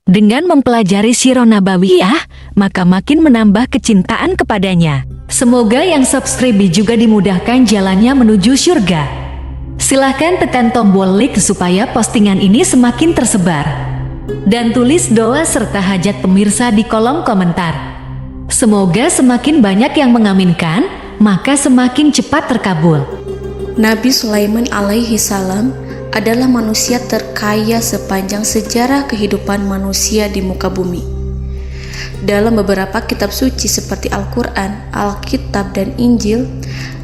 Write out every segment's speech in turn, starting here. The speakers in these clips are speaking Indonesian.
Dengan mempelajari Sirah Nabawiyah, maka makin menambah kecintaan kepadanya. Semoga yang subscribe juga dimudahkan jalannya menuju surga. Silahkan tekan tombol like supaya postingan ini semakin tersebar. Dan tulis doa serta hajat pemirsa di kolom komentar. Semoga semakin banyak yang mengaminkan, maka semakin cepat terkabul. Nabi Sulaiman alaihi salam adalah manusia terkaya sepanjang sejarah kehidupan manusia di muka bumi. Dalam beberapa kitab suci seperti Al-Quran, Alkitab, dan Injil,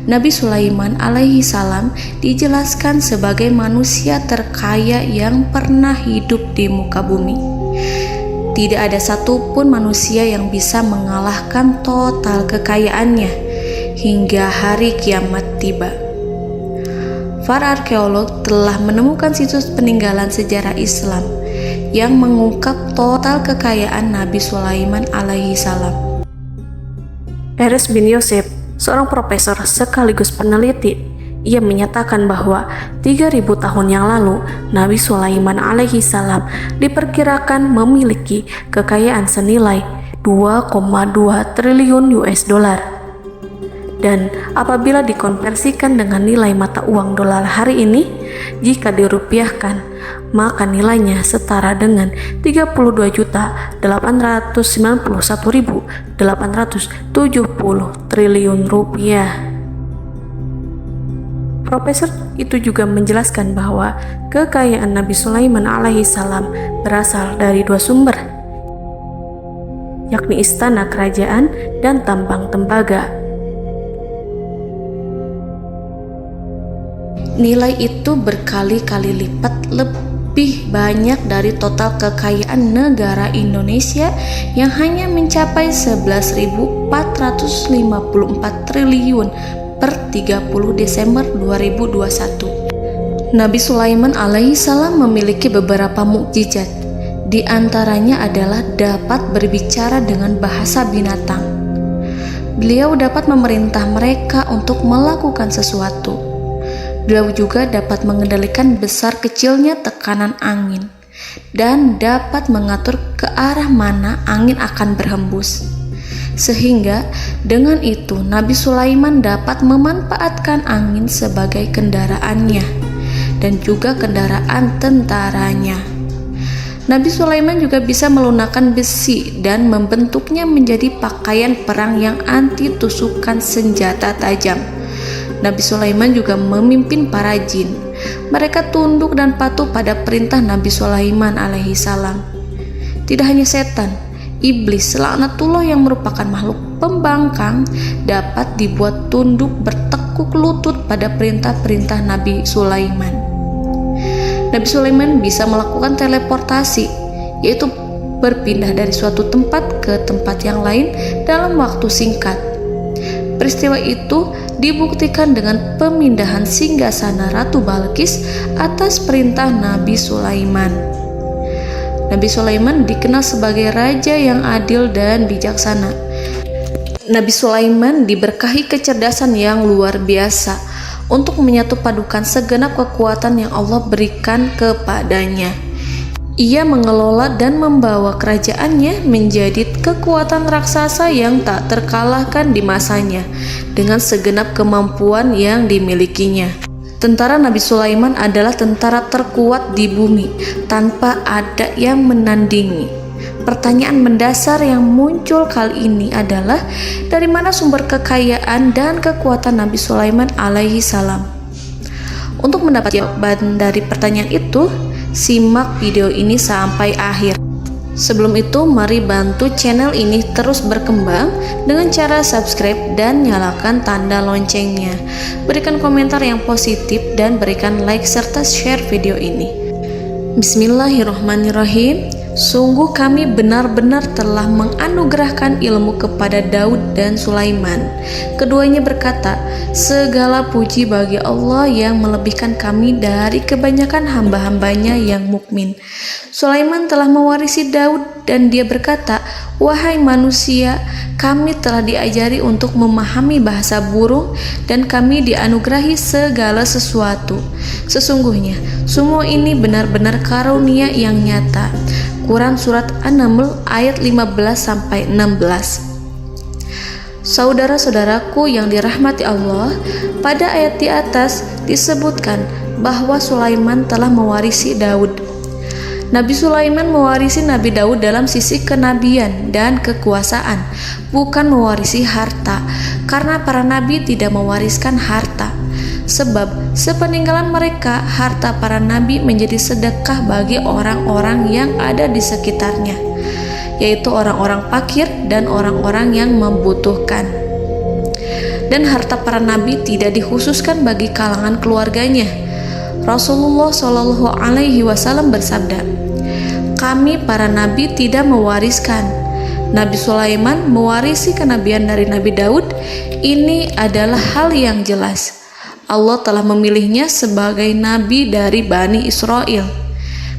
Nabi Sulaiman alaihi salam dijelaskan sebagai manusia terkaya yang pernah hidup di muka bumi. Tidak ada satupun manusia yang bisa mengalahkan total kekayaannya hingga hari kiamat tiba. Para arkeolog telah menemukan situs peninggalan sejarah Islam yang mengungkap total kekayaan Nabi Sulaiman alaihi salam. Erez bin Yosef, seorang profesor sekaligus peneliti, ia menyatakan bahwa 3.000 tahun yang lalu Nabi Sulaiman alaihi salam diperkirakan memiliki kekayaan senilai 2,2 triliun US dollar. Dan apabila dikonversikan dengan nilai mata uang dolar hari ini, jika dirupiahkan, maka nilainya setara dengan 32.891.870 triliun rupiah. Profesor itu juga menjelaskan bahwa kekayaan Nabi Sulaiman alaihi salam berasal dari dua sumber, yakni istana kerajaan dan tambang tembaga. Nilai itu berkali-kali lipat lebih banyak dari total kekayaan negara Indonesia yang hanya mencapai 11.454 triliun per 30 Desember 2021. Nabi Sulaiman alaihi salam memiliki beberapa mukjizat. Di antaranya adalah dapat berbicara dengan bahasa binatang. Beliau dapat memerintah mereka untuk melakukan sesuatu. Beliau juga dapat mengendalikan besar kecilnya tekanan angin dan dapat mengatur ke arah mana angin akan berhembus. Sehingga dengan itu Nabi Sulaiman dapat memanfaatkan angin sebagai kendaraannya dan juga kendaraan tentaranya. Nabi Sulaiman juga bisa melunakkan besi dan membentuknya menjadi pakaian perang yang anti tusukan senjata tajam. Nabi Sulaiman juga memimpin para jin. Mereka tunduk dan patuh pada perintah Nabi Sulaiman alaihi salam. Tidak hanya setan, iblis laknatullah yang merupakan makhluk pembangkang dapat dibuat tunduk bertekuk lutut pada perintah-perintah Nabi Sulaiman. Nabi Sulaiman bisa melakukan teleportasi, yaitu berpindah dari suatu tempat ke tempat yang lain dalam waktu singkat. Peristiwa itu dibuktikan dengan pemindahan singgasana Ratu Balqis atas perintah Nabi Sulaiman. Nabi Sulaiman dikenal sebagai raja yang adil dan bijaksana. Nabi Sulaiman diberkahi kecerdasan yang luar biasa untuk menyatu padukan segenap kekuatan yang Allah berikan kepadanya. Ia mengelola dan membawa kerajaannya menjadi kekuatan raksasa yang tak terkalahkan di masanya dengan segenap kemampuan yang dimilikinya. Tentara Nabi Sulaiman adalah tentara terkuat di bumi tanpa ada yang menandingi. Pertanyaan mendasar yang muncul kali ini adalah dari mana sumber kekayaan dan kekuatan Nabi Sulaiman alaihi salam? Untuk mendapat jawaban dari pertanyaan itu, simak video ini sampai akhir. Sebelum itu, mari bantu channel ini terus berkembang dengan cara subscribe dan nyalakan tanda loncengnya. Berikan komentar yang positif dan berikan like serta share video ini. Bismillahirrahmanirrahim. Sungguh kami benar-benar telah menganugerahkan ilmu kepada Daud dan Sulaiman. Keduanya berkata, segala puji bagi Allah yang melebihkan kami dari kebanyakan hamba-hambanya yang mukmin. Sulaiman telah mewarisi Daud dan dia berkata, "Wahai manusia, kami telah diajari untuk memahami bahasa burung dan kami dianugerahi segala sesuatu. Sesungguhnya semua ini benar-benar karunia yang nyata." Quran Surat An-Naml ayat 15-16. Saudara-saudaraku yang dirahmati Allah, pada ayat di atas disebutkan bahwa Sulaiman telah mewarisi Daud. Nabi Sulaiman mewarisi Nabi Daud dalam sisi kenabian dan kekuasaan, bukan mewarisi harta, karena para nabi tidak mewariskan harta. Sebab sepeninggalan mereka, harta para nabi menjadi sedekah bagi orang-orang yang ada di sekitarnya, yaitu orang-orang fakir dan orang-orang yang membutuhkan. Dan harta para nabi tidak dikhususkan bagi kalangan keluarganya. Rasulullah Shallallahu Alaihi Wasallam bersabda, "Kami para nabi tidak mewariskan." Nabi Sulaiman mewarisi kenabian dari Nabi Daud. Ini adalah hal yang jelas. Allah telah memilihnya sebagai nabi dari Bani Israel.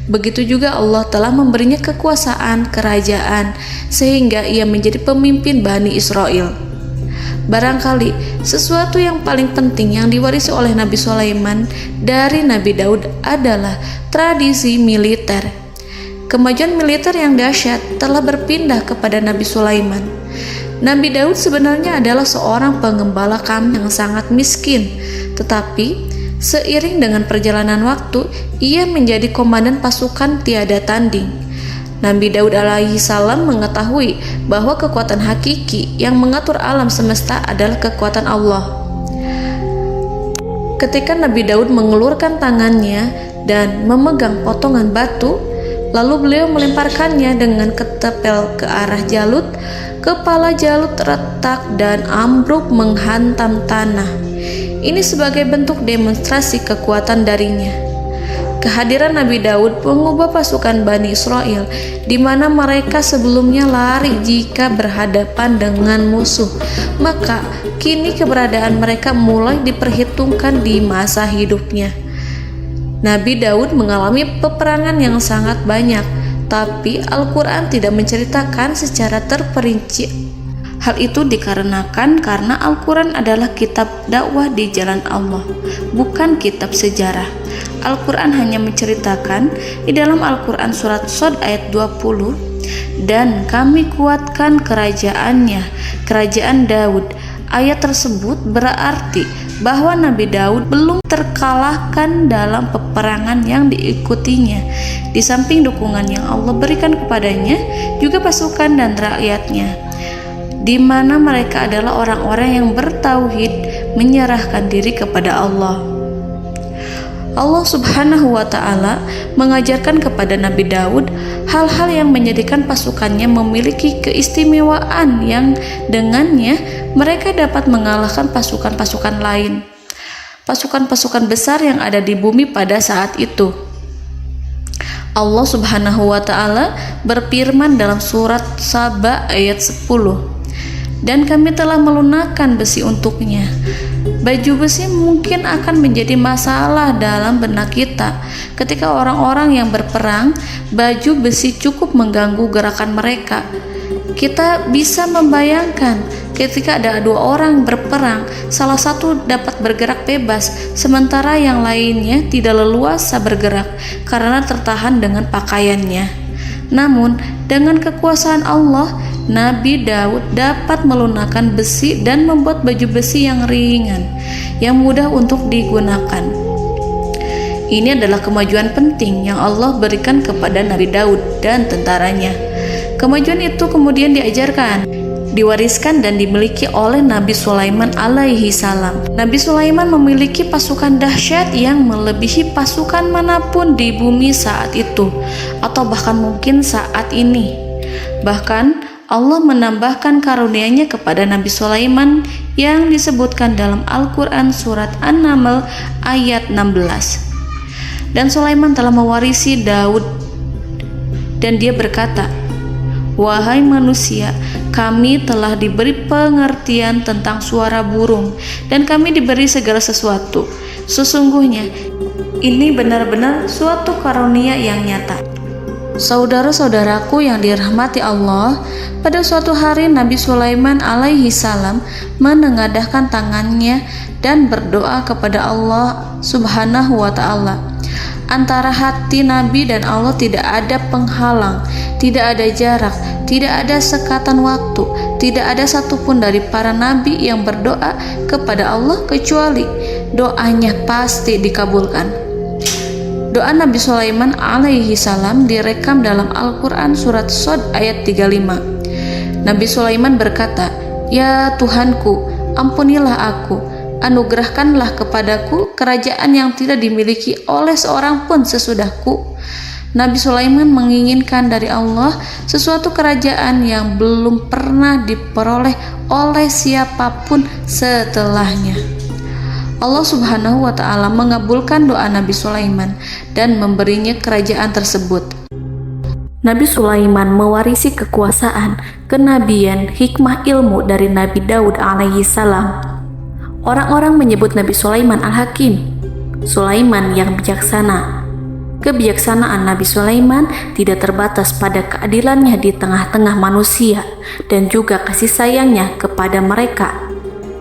Begitu juga Allah telah memberinya kekuasaan kerajaan sehingga ia menjadi pemimpin Bani Israel. Barangkali sesuatu yang paling penting yang diwarisi oleh Nabi Sulaiman dari Nabi Daud adalah tradisi militer. Kemajuan militer yang dahsyat telah berpindah kepada Nabi Sulaiman. Nabi Daud sebenarnya adalah seorang pengembala kambing yang sangat miskin, tetapi seiring dengan perjalanan waktu, ia menjadi komandan pasukan tiada tanding. Nabi Daud alaihi salam mengetahui bahwa kekuatan hakiki yang mengatur alam semesta adalah kekuatan Allah. Ketika Nabi Daud mengulurkan tangannya dan memegang potongan batu, lalu beliau melemparkannya dengan ketepel ke arah Jalut, kepala Jalut retak dan ambruk menghantam tanah. Ini sebagai bentuk demonstrasi kekuatan darinya. Kehadiran Nabi Daud mengubah pasukan Bani Israel, di mana mereka sebelumnya lari jika berhadapan dengan musuh. Maka kini keberadaan mereka mulai diperhitungkan di masa hidupnya. Nabi Daud mengalami peperangan yang sangat banyak, tapi Al-Quran tidak menceritakan secara terperinci. Hal itu dikarenakan karena Al-Quran adalah kitab dakwah di jalan Allah, bukan kitab sejarah. Al-Quran hanya menceritakan di dalam Al-Quran surat Shad ayat 20, "Dan kami kuatkan kerajaannya, kerajaan Daud." Ayat tersebut berarti bahwa Nabi Daud belum terkalahkan dalam peperangan yang diikutinya. Di samping dukungan yang Allah berikan kepadanya, juga pasukan dan rakyatnya, di mana mereka adalah orang-orang yang bertauhid, menyerahkan diri kepada Allah. Allah Subhanahu wa Ta'ala mengajarkan kepada Nabi Daud hal-hal yang menjadikan pasukannya memiliki keistimewaan yang dengannya mereka dapat mengalahkan pasukan-pasukan lain, pasukan-pasukan besar yang ada di bumi pada saat itu. Allah Subhanahu wa Ta'ala berfirman dalam surat Saba ayat 10, "Dan kami telah melunakkan besi untuknya." Baju besi mungkin akan menjadi masalah dalam benak kita. Ketika orang-orang yang berperang, baju besi cukup mengganggu gerakan mereka. Kita bisa membayangkan ketika ada dua orang berperang, salah satu dapat bergerak bebas, sementara yang lainnya tidak leluasa bergerak karena tertahan dengan pakaiannya. Namun, dengan kekuasaan Allah, Nabi Daud dapat melunakkan besi dan membuat baju besi yang ringan, yang mudah untuk digunakan. Ini adalah kemajuan penting yang Allah berikan kepada Nabi Daud dan tentaranya. Kemajuan itu kemudian diajarkan, diwariskan dan dimiliki oleh Nabi Sulaiman alaihi salam. Nabi Sulaiman memiliki pasukan dahsyat yang melebihi pasukan manapun di bumi saat itu, atau bahkan mungkin saat ini. Bahkan Allah menambahkan karunia-Nya kepada Nabi Sulaiman yang disebutkan dalam Al-Quran surat An-Naml ayat 16. "Dan Sulaiman telah mewarisi Daud, dan dia berkata, 'Wahai manusia, kami telah diberi pengertian tentang suara burung, dan kami diberi segala sesuatu. Sesungguhnya, ini benar-benar suatu karunia yang nyata.'" Saudara-saudaraku yang dirahmati Allah, pada suatu hari Nabi Sulaiman alaihi salam menengadahkan tangannya dan berdoa kepada Allah Subhanahu wa ta'ala. Antara hati Nabi dan Allah tidak ada penghalang, tidak ada jarak, tidak ada sekatan waktu, tidak ada satupun dari para nabi yang berdoa kepada Allah kecuali doanya pasti dikabulkan. Doa Nabi Sulaiman alaihi salam direkam dalam Al-Quran surat Shad ayat 35. Nabi Sulaiman berkata, "Ya Tuhanku, ampunilah aku, anugerahkanlah kepadaku kerajaan yang tidak dimiliki oleh seorang pun sesudahku." Nabi Sulaiman menginginkan dari Allah sesuatu kerajaan yang belum pernah diperoleh oleh siapapun setelahnya. Allah Subhanahu wa ta'ala mengabulkan doa Nabi Sulaiman dan memberinya kerajaan tersebut. Nabi Sulaiman mewarisi kekuasaan, kenabian, hikmah ilmu dari Nabi Daud alaihi salam. Orang-orang menyebut Nabi Sulaiman Al-Hakim, Sulaiman yang bijaksana. Kebijaksanaan Nabi Sulaiman tidak terbatas pada keadilannya di tengah-tengah manusia dan juga kasih sayangnya kepada mereka.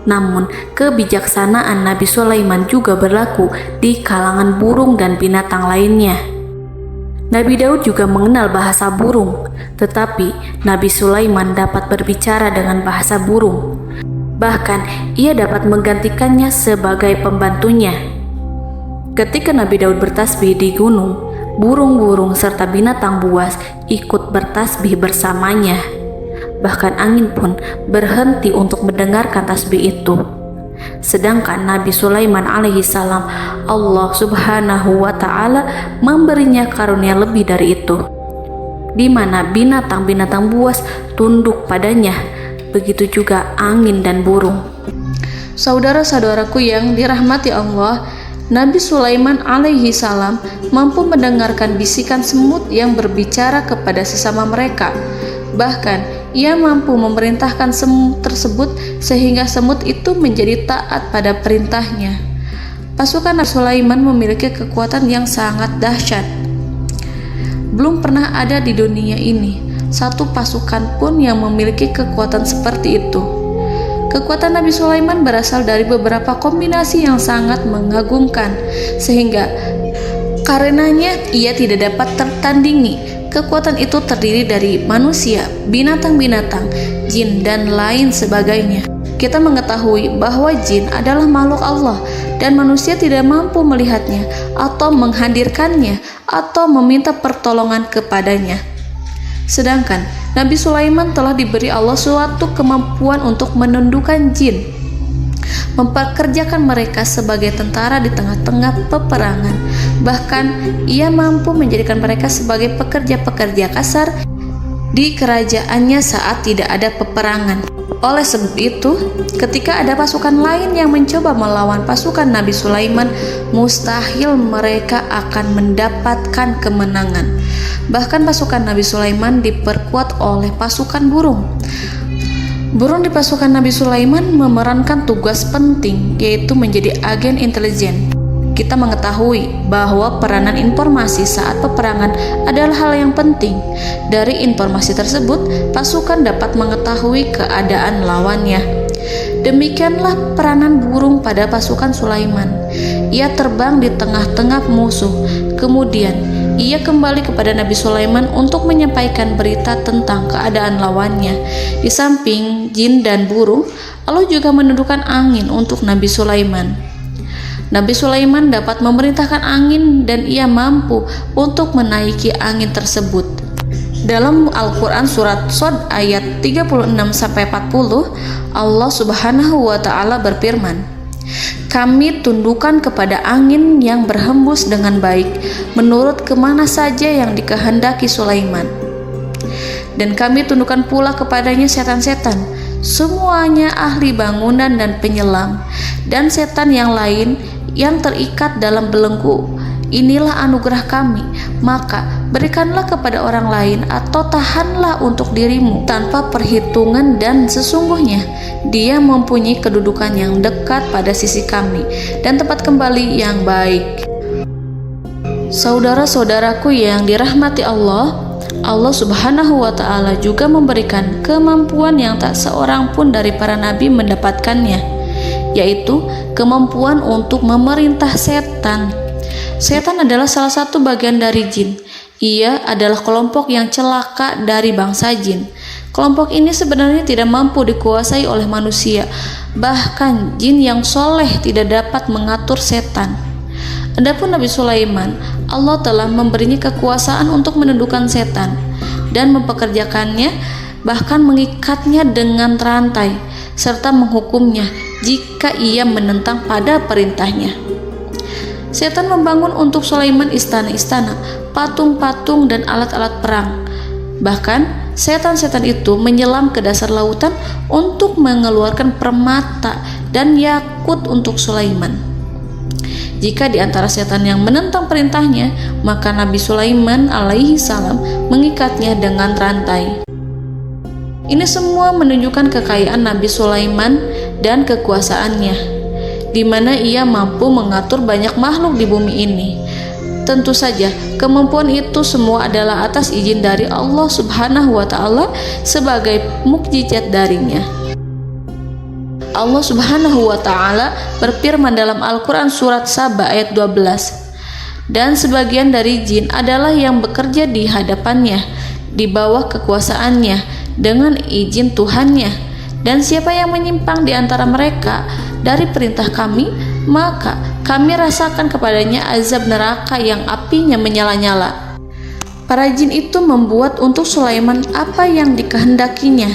Namun, kebijaksanaan Nabi Sulaiman juga berlaku di kalangan burung dan binatang lainnya. Nabi Daud juga mengenal bahasa burung, tetapi Nabi Sulaiman dapat berbicara dengan bahasa burung. Bahkan, ia dapat menggantikannya sebagai pembantunya. Ketika Nabi Daud bertasbih di gunung, burung-burung serta binatang buas ikut bertasbih bersamanya. Bahkan angin pun berhenti untuk mendengarkan tasbih itu. Sedangkan Nabi Sulaiman alaihi salam, Allah Subhanahu wa ta'ala memberinya karunia lebih dari itu, di mana binatang-binatang buas tunduk padanya, begitu juga angin dan burung. Saudara-saudaraku yang dirahmati Allah, Nabi Sulaiman alaihi salam mampu mendengarkan bisikan semut yang berbicara kepada sesama mereka. Bahkan ia mampu memerintahkan semut tersebut sehingga semut itu menjadi taat pada perintahnya. Pasukan Nabi Sulaiman memiliki kekuatan yang sangat dahsyat. Belum pernah ada di dunia ini satu pasukan pun yang memiliki kekuatan seperti itu. Kekuatan Nabi Sulaiman berasal dari beberapa kombinasi yang sangat mengagumkan, sehingga karenanya ia tidak dapat tertandingi. Kekuatan itu terdiri dari manusia, binatang-binatang, jin, dan lain sebagainya. Kita mengetahui bahwa jin adalah makhluk Allah dan manusia tidak mampu melihatnya atau menghadirkannya atau meminta pertolongan kepadanya. Sedangkan Nabi Sulaiman telah diberi Allah suatu kemampuan untuk menundukkan jin, mempekerjakan mereka sebagai tentara di tengah-tengah peperangan. Bahkan ia mampu menjadikan mereka sebagai pekerja-pekerja kasar di kerajaannya saat tidak ada peperangan. Oleh sebab itu, ketika ada pasukan lain yang mencoba melawan pasukan Nabi Sulaiman, mustahil mereka akan mendapatkan kemenangan. Bahkan pasukan Nabi Sulaiman diperkuat oleh pasukan burung. Burung di pasukan Nabi Sulaiman memerankan tugas penting, yaitu menjadi agen intelijen. Kita mengetahui bahwa peranan informasi saat peperangan adalah hal yang penting. Dari informasi tersebut, pasukan dapat mengetahui keadaan lawannya. Demikianlah peranan burung pada pasukan Sulaiman. Ia terbang di tengah-tengah musuh. Kemudian, ia kembali kepada Nabi Sulaiman untuk menyampaikan berita tentang keadaan lawannya. Di samping jin dan burung, Allah juga menundukkan angin untuk Nabi Sulaiman. Nabi Sulaiman dapat memerintahkan angin dan ia mampu untuk menaiki angin tersebut. Dalam Al-Quran surat Shad ayat 36-40, Allah Subhanahu wa ta'ala berfirman, "Kami tundukkan kepada angin yang berhembus dengan baik menurut kemana saja yang dikehendaki Sulaiman. Dan kami tundukkan pula kepadanya setan-setan, semuanya ahli bangunan dan penyelam, dan setan yang lain yang terikat dalam belenggu. Inilah anugerah kami, maka berikanlah kepada orang lain atau tahanlah untuk dirimu tanpa perhitungan, dan sesungguhnya dia mempunyai kedudukan yang dekat pada sisi kami dan tempat kembali yang baik." Saudara-saudaraku yang dirahmati Allah, Allah Subhanahu wa Ta'ala juga memberikan kemampuan yang tak seorang pun dari para nabi mendapatkannya, yaitu kemampuan untuk memerintah setan. Setan adalah salah satu bagian dari jin. Ia adalah kelompok yang celaka dari bangsa jin. Kelompok ini sebenarnya tidak mampu dikuasai oleh manusia. Bahkan jin yang soleh tidak dapat mengatur setan. Adapun Nabi Sulaiman, Allah telah memberinya kekuasaan untuk menundukkan setan dan mempekerjakannya, bahkan mengikatnya dengan rantai serta menghukumnya jika ia menentang pada perintahnya. Setan membangun untuk Sulaiman istana-istana, patung-patung dan alat-alat perang. Bahkan setan-setan itu menyelam ke dasar lautan untuk mengeluarkan permata dan yakut untuk Sulaiman. Jika di antara setan yang menentang perintahnya, maka Nabi Sulaiman alaihi salam mengikatnya dengan rantai. Ini semua menunjukkan kekayaan Nabi Sulaiman dan kekuasaannya, di mana ia mampu mengatur banyak makhluk di bumi ini. Tentu saja, kemampuan itu semua adalah atas izin dari Allah Subhanahu wa Ta'ala sebagai mukjizat darinya. Allah Subhanahu wa Ta'ala berfirman dalam Al-Quran surat Saba ayat 12, dan sebagian dari jin adalah yang bekerja di hadapannya di bawah kekuasaannya dengan izin Tuhannya, dan siapa yang menyimpang di antara mereka dari perintah kami, maka kami rasakan kepadanya azab neraka yang apinya menyala-nyala. Para jin itu membuat untuk Sulaiman apa yang dikehendakinya,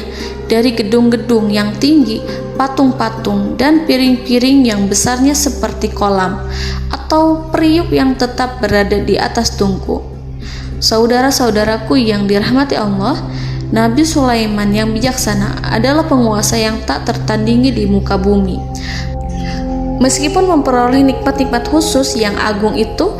dari gedung-gedung yang tinggi, patung-patung, dan piring-piring yang besarnya seperti kolam, atau periuk yang tetap berada di atas tungku. Saudara-saudaraku yang dirahmati Allah, Nabi Sulaiman yang bijaksana adalah penguasa yang tak tertandingi di muka bumi. Meskipun memperoleh nikmat-nikmat khusus yang agung itu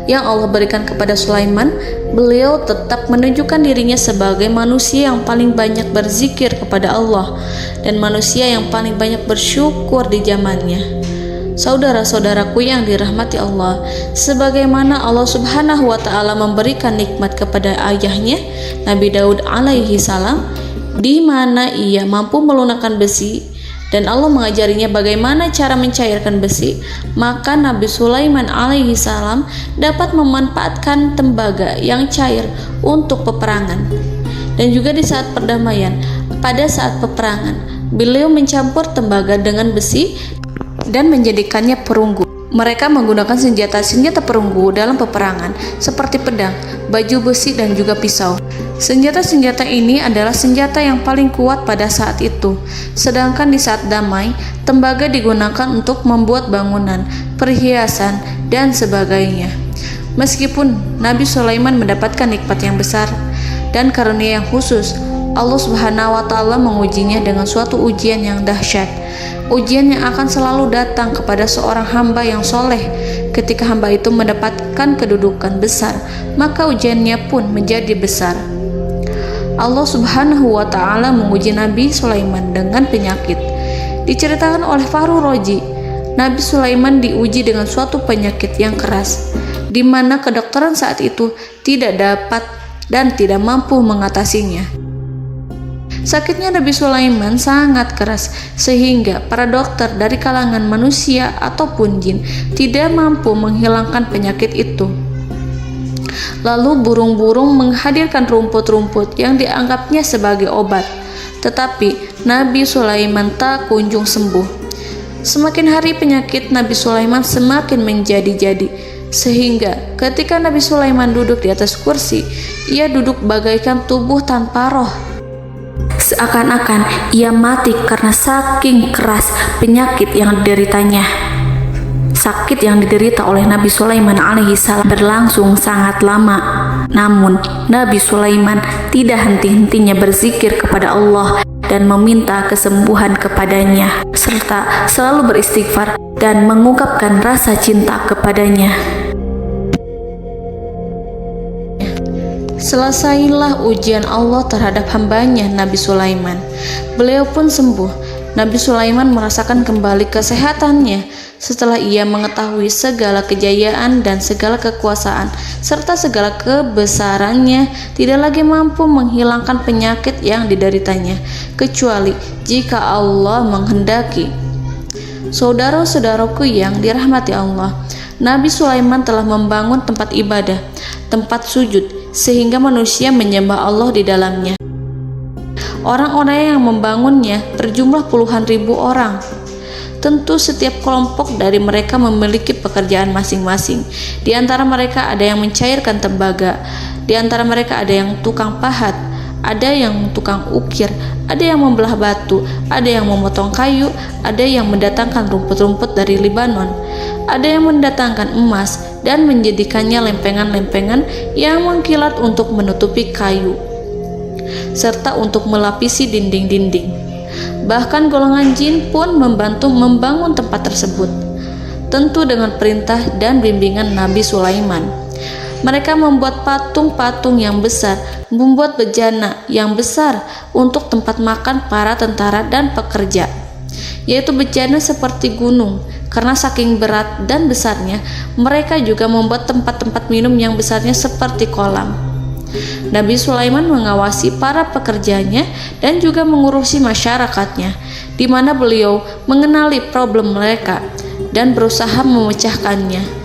yang Allah berikan kepada Sulaiman, beliau tetap menunjukkan dirinya sebagai manusia yang paling banyak berzikir kepada Allah dan manusia yang paling banyak bersyukur di zamannya. Saudara-saudaraku yang dirahmati Allah, sebagaimana Allah Subhanahu wa Ta'ala memberikan nikmat kepada ayahnya Nabi Daud alaihi salam, di mana ia mampu melunakkan besi, dan Allah mengajarinya bagaimana cara mencairkan besi, maka Nabi Sulaiman alaihi salam dapat memanfaatkan tembaga yang cair untuk peperangan. Dan juga di saat perdamaian, pada saat peperangan, beliau mencampur tembaga dengan besi dan menjadikannya perunggu. Mereka menggunakan senjata-senjata perunggu dalam peperangan seperti pedang, baju besi, dan juga pisau. Senjata-senjata ini adalah senjata yang paling kuat pada saat itu. Sedangkan di saat damai, tembaga digunakan untuk membuat bangunan, perhiasan, dan sebagainya. Meskipun Nabi Sulaiman mendapatkan nikmat yang besar dan karunia yang khusus, Allah Subhanahu wa Ta'ala mengujinya dengan suatu ujian yang dahsyat. Ujian yang akan selalu datang kepada seorang hamba yang soleh. Ketika hamba itu mendapatkan kedudukan besar, maka ujiannya pun menjadi besar. Allah Subhanahu wa Ta'ala menguji Nabi Sulaiman dengan penyakit. Diceritakan oleh Fahru Roji, Nabi Sulaiman diuji dengan suatu penyakit yang keras, di mana kedokteran saat itu tidak dapat dan tidak mampu mengatasinya. Sakitnya Nabi Sulaiman sangat keras sehingga para dokter dari kalangan manusia ataupun jin tidak mampu menghilangkan penyakit itu. Lalu burung-burung menghadirkan rumput-rumput yang dianggapnya sebagai obat, tetapi Nabi Sulaiman tak kunjung sembuh. Semakin hari penyakit Nabi Sulaiman semakin menjadi-jadi, sehingga ketika Nabi Sulaiman duduk di atas kursi, ia duduk bagaikan tubuh tanpa roh. Seakan-akan ia mati karena saking keras penyakit yang dideritanya. Sakit yang diderita oleh Nabi Sulaiman alaihi salam berlangsung sangat lama. Namun Nabi Sulaiman tidak henti-hentinya berzikir kepada Allah dan meminta kesembuhan kepadanya, serta selalu beristighfar dan mengungkapkan rasa cinta kepadanya. Selesailah ujian Allah terhadap hambanya Nabi Sulaiman. Beliau pun sembuh Nabi Sulaiman merasakan kembali kesehatannya setelah ia mengetahui segala kejayaan dan segala kekuasaan serta segala kebesarannya tidak lagi mampu menghilangkan penyakit yang dideritanya kecuali jika Allah menghendaki. Saudara-saudaraku yang dirahmati Allah, Nabi Sulaiman telah membangun tempat ibadah, tempat sujud, sehingga manusia menyembah Allah di dalamnya. Orang-orang yang membangunnya berjumlah puluhan ribu orang. Tentu setiap kelompok dari mereka memiliki pekerjaan masing-masing. Di antara mereka ada yang mencairkan tembaga, di antara mereka ada yang tukang pahat, ada yang tukang ukir, ada yang membelah batu, ada yang memotong kayu, ada yang mendatangkan rumput-rumput dari Libanon, ada yang mendatangkan emas dan menjadikannya lempengan-lempengan yang mengkilat untuk menutupi kayu serta untuk melapisi dinding-dinding. Bahkan golongan jin pun membantu membangun tempat tersebut, tentu dengan perintah dan bimbingan Nabi Sulaiman. Mereka membuat patung-patung yang besar, membuat bejana yang besar untuk tempat makan para tentara dan pekerja, yaitu bejana seperti gunung. Karena saking berat dan besarnya, mereka juga membuat tempat-tempat minum yang besarnya seperti kolam. Nabi Sulaiman mengawasi para pekerjanya dan juga mengurusi masyarakatnya, di mana beliau mengenali problem mereka dan berusaha memecahkannya.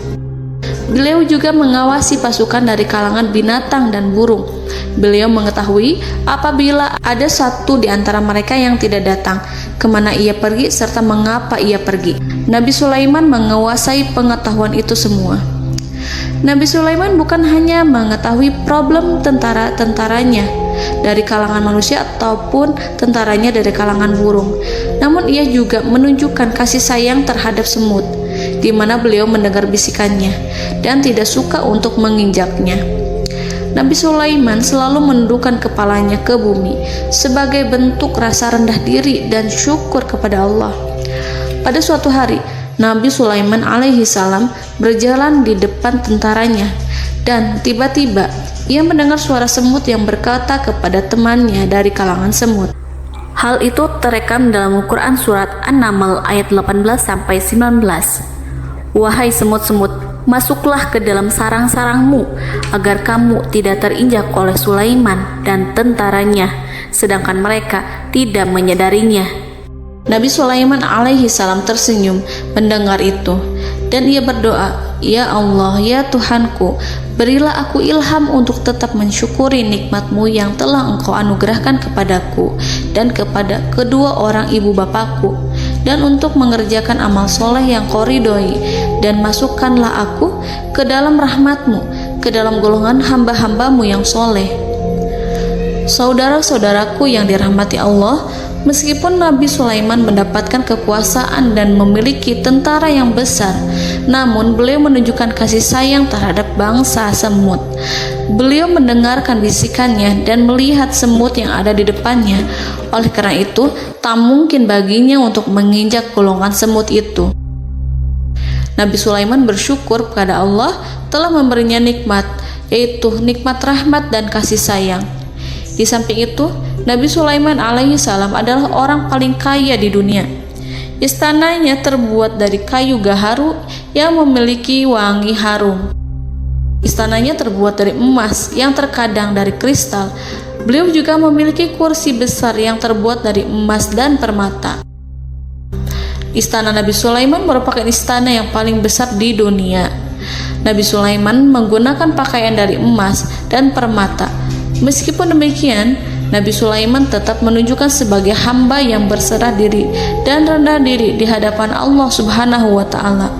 Beliau juga mengawasi pasukan dari kalangan binatang dan burung. Beliau mengetahui apabila ada satu di antara mereka yang tidak datang, kemana ia pergi serta mengapa ia pergi. Nabi Sulaiman menguasai pengetahuan itu semua. Nabi Sulaiman bukan hanya mengetahui problem tentara-tentaranya dari kalangan manusia ataupun tentaranya dari kalangan burung, namun ia juga menunjukkan kasih sayang terhadap semut, di mana beliau mendengar bisikannya dan tidak suka untuk menginjaknya. Nabi Sulaiman selalu menundukkan kepalanya ke bumi sebagai bentuk rasa rendah diri dan syukur kepada Allah. Pada suatu hari, Nabi Sulaiman alaihi salam berjalan di depan tentaranya dan tiba-tiba ia mendengar suara semut yang berkata kepada temannya dari kalangan semut. Hal itu terekam dalam Al-Quran surat An-Naml ayat 18-19. Wahai semut-semut, masuklah ke dalam sarang-sarangmu agar kamu tidak terinjak oleh Sulaiman dan tentaranya, sedangkan mereka tidak menyadarinya. Nabi Sulaiman alaihi salam tersenyum mendengar itu dan ia berdoa, "Ya Allah, ya Tuhanku, berilah aku ilham untuk tetap mensyukuri nikmat-Mu yang telah Engkau anugerahkan kepadaku dan kepada kedua orang ibu bapakku, dan untuk mengerjakan amal soleh yang Kau ridhoi, dan masukkanlah aku ke dalam rahmat-Mu, ke dalam golongan hamba-hamba-Mu yang soleh." Saudara-saudaraku yang dirahmati Allah, meskipun Nabi Sulaiman mendapatkan kekuasaan dan memiliki tentara yang besar, namun beliau menunjukkan kasih sayang terhadap bangsa semut. Beliau mendengarkan bisikannya dan melihat semut yang ada di depannya. Oleh karena itu, tak mungkin baginya untuk menginjak golongan semut itu. Nabi Sulaiman bersyukur kepada Allah telah memberinya nikmat, yaitu nikmat rahmat dan kasih sayang. Di samping itu, Nabi Sulaiman alaihi salam adalah orang paling kaya di dunia. Istananya terbuat dari kayu gaharu yang memiliki wangi harum. Istananya terbuat dari emas yang terkadang dari kristal. Beliau juga memiliki kursi besar yang terbuat dari emas dan permata. Istana Nabi Sulaiman merupakan istana yang paling besar di dunia. Nabi Sulaiman menggunakan pakaian dari emas dan permata. Meskipun demikian, Nabi Sulaiman tetap menunjukkan sebagai hamba yang berserah diri dan rendah diri di hadapan Allah Subhanahu wa Ta'ala.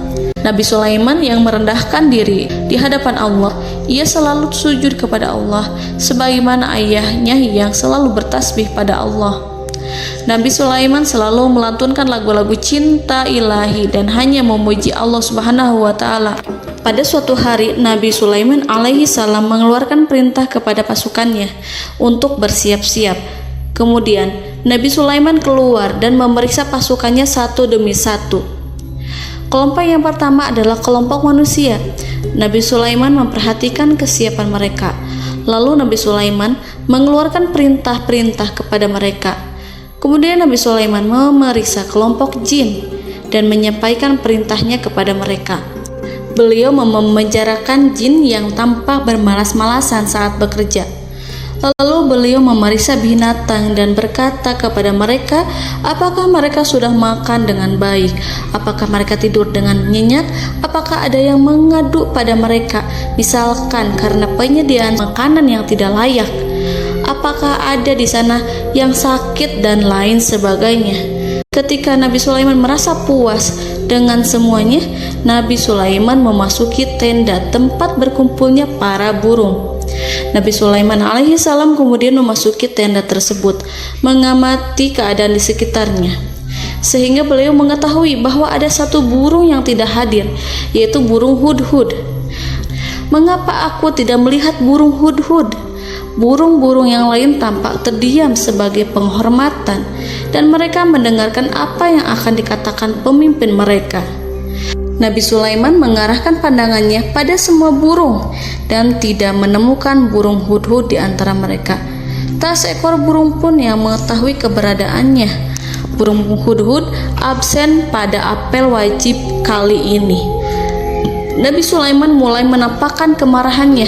Nabi Sulaiman yang merendahkan diri di hadapan Allah, ia selalu sujud kepada Allah sebagaimana ayahnya yang selalu bertasbih pada Allah. Nabi Sulaiman selalu melantunkan lagu-lagu cinta ilahi dan hanya memuji Allah Subhanahu wa Ta'ala. Pada suatu hari, Nabi Sulaiman alaihi salam mengeluarkan perintah kepada pasukannya untuk bersiap-siap. Kemudian, Nabi Sulaiman keluar dan memeriksa pasukannya satu demi satu. Kelompok yang pertama adalah kelompok manusia. Nabi Sulaiman memperhatikan kesiapan mereka. Lalu Nabi Sulaiman mengeluarkan perintah-perintah kepada mereka. Kemudian Nabi Sulaiman memeriksa kelompok jin dan menyampaikan perintahnya kepada mereka. Beliau memenjarakan jin yang tampak bermalas-malasan saat bekerja. Lalu beliau memeriksa binatang dan berkata kepada mereka, apakah mereka sudah makan dengan baik? Apakah mereka tidur dengan nyenyak? Apakah ada yang mengadu pada mereka, misalkan karena penyediaan makanan yang tidak layak? Apakah ada di sana yang sakit dan lain sebagainya? Ketika Nabi Sulaiman merasa puas dengan semuanya, Nabi Sulaiman memasuki tenda tempat berkumpulnya para burung. Nabi Sulaiman alaihissalam kemudian memasuki tenda tersebut, mengamati keadaan di sekitarnya, sehingga beliau mengetahui bahwa ada satu burung yang tidak hadir, yaitu burung hudhud. Mengapa aku tidak melihat burung hudhud? Burung-burung yang lain tampak terdiam sebagai penghormatan, dan mereka mendengarkan apa yang akan dikatakan pemimpin mereka. Nabi Sulaiman mengarahkan pandangannya pada semua burung dan tidak menemukan burung hudhud di antara mereka. Tak seekor burung pun yang mengetahui keberadaannya. Burung hudhud absen pada apel wajib kali ini. Nabi Sulaiman mulai menampakkan kemarahannya.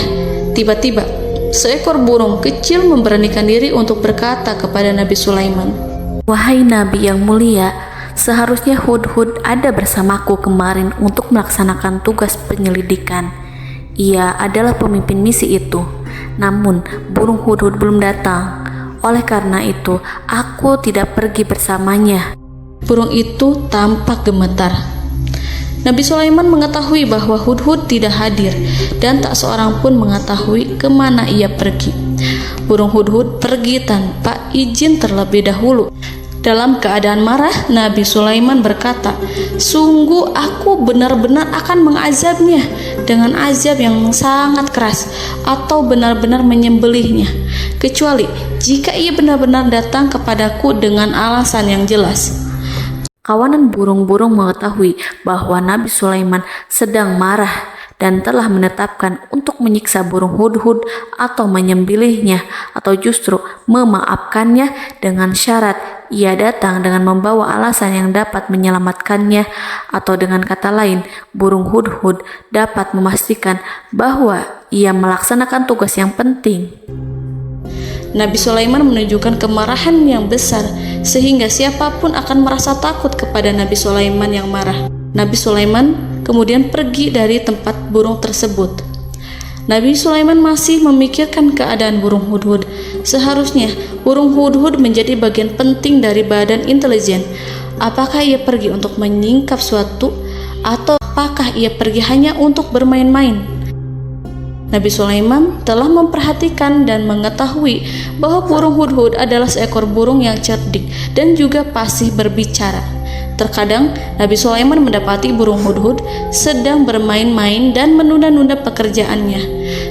Tiba-tiba, seekor burung kecil memberanikan diri untuk berkata kepada Nabi Sulaiman, Wahai Nabi yang mulia, seharusnya Hudhud ada bersamaku kemarin untuk melaksanakan tugas penyelidikan. Ia adalah pemimpin misi itu. Namun, burung Hudhud belum datang. Oleh karena itu, aku tidak pergi bersamanya. Burung itu tampak gemetar. Nabi Sulaiman mengetahui bahwa Hudhud tidak hadir dan tak seorang pun mengetahui kemana ia pergi. Burung hudhud pergi tanpa izin terlebih dahulu. Dalam keadaan marah, Nabi Sulaiman berkata, "Sungguh aku benar-benar akan mengazabnya dengan azab yang sangat keras atau benar-benar menyembelihnya, kecuali jika ia benar-benar datang kepadaku dengan alasan yang jelas." Kawanan burung-burung mengetahui bahwa Nabi Sulaiman sedang marah dan telah menetapkan untuk menyiksa burung hudhud atau menyembelihnya atau justru memaafkannya dengan syarat ia datang dengan membawa alasan yang dapat menyelamatkannya, atau dengan kata lain, burung hudhud dapat memastikan bahwa ia melaksanakan tugas yang penting. Nabi Sulaiman menunjukkan kemarahan yang besar sehingga siapapun akan merasa takut kepada Nabi Sulaiman yang marah. Nabi Sulaiman kemudian pergi dari tempat burung tersebut. Nabi Sulaiman masih memikirkan keadaan burung hudhud. Seharusnya burung hudhud menjadi bagian penting dari badan intelijen. Apakah ia pergi untuk menyingkap suatu, atau apakah ia pergi hanya untuk bermain-main? Nabi Sulaiman telah memperhatikan dan mengetahui bahwa burung hudhud adalah seekor burung yang cerdik dan juga fasih berbicara. Terkadang Nabi Sulaiman mendapati burung hudhud sedang bermain-main dan menunda-nunda pekerjaannya.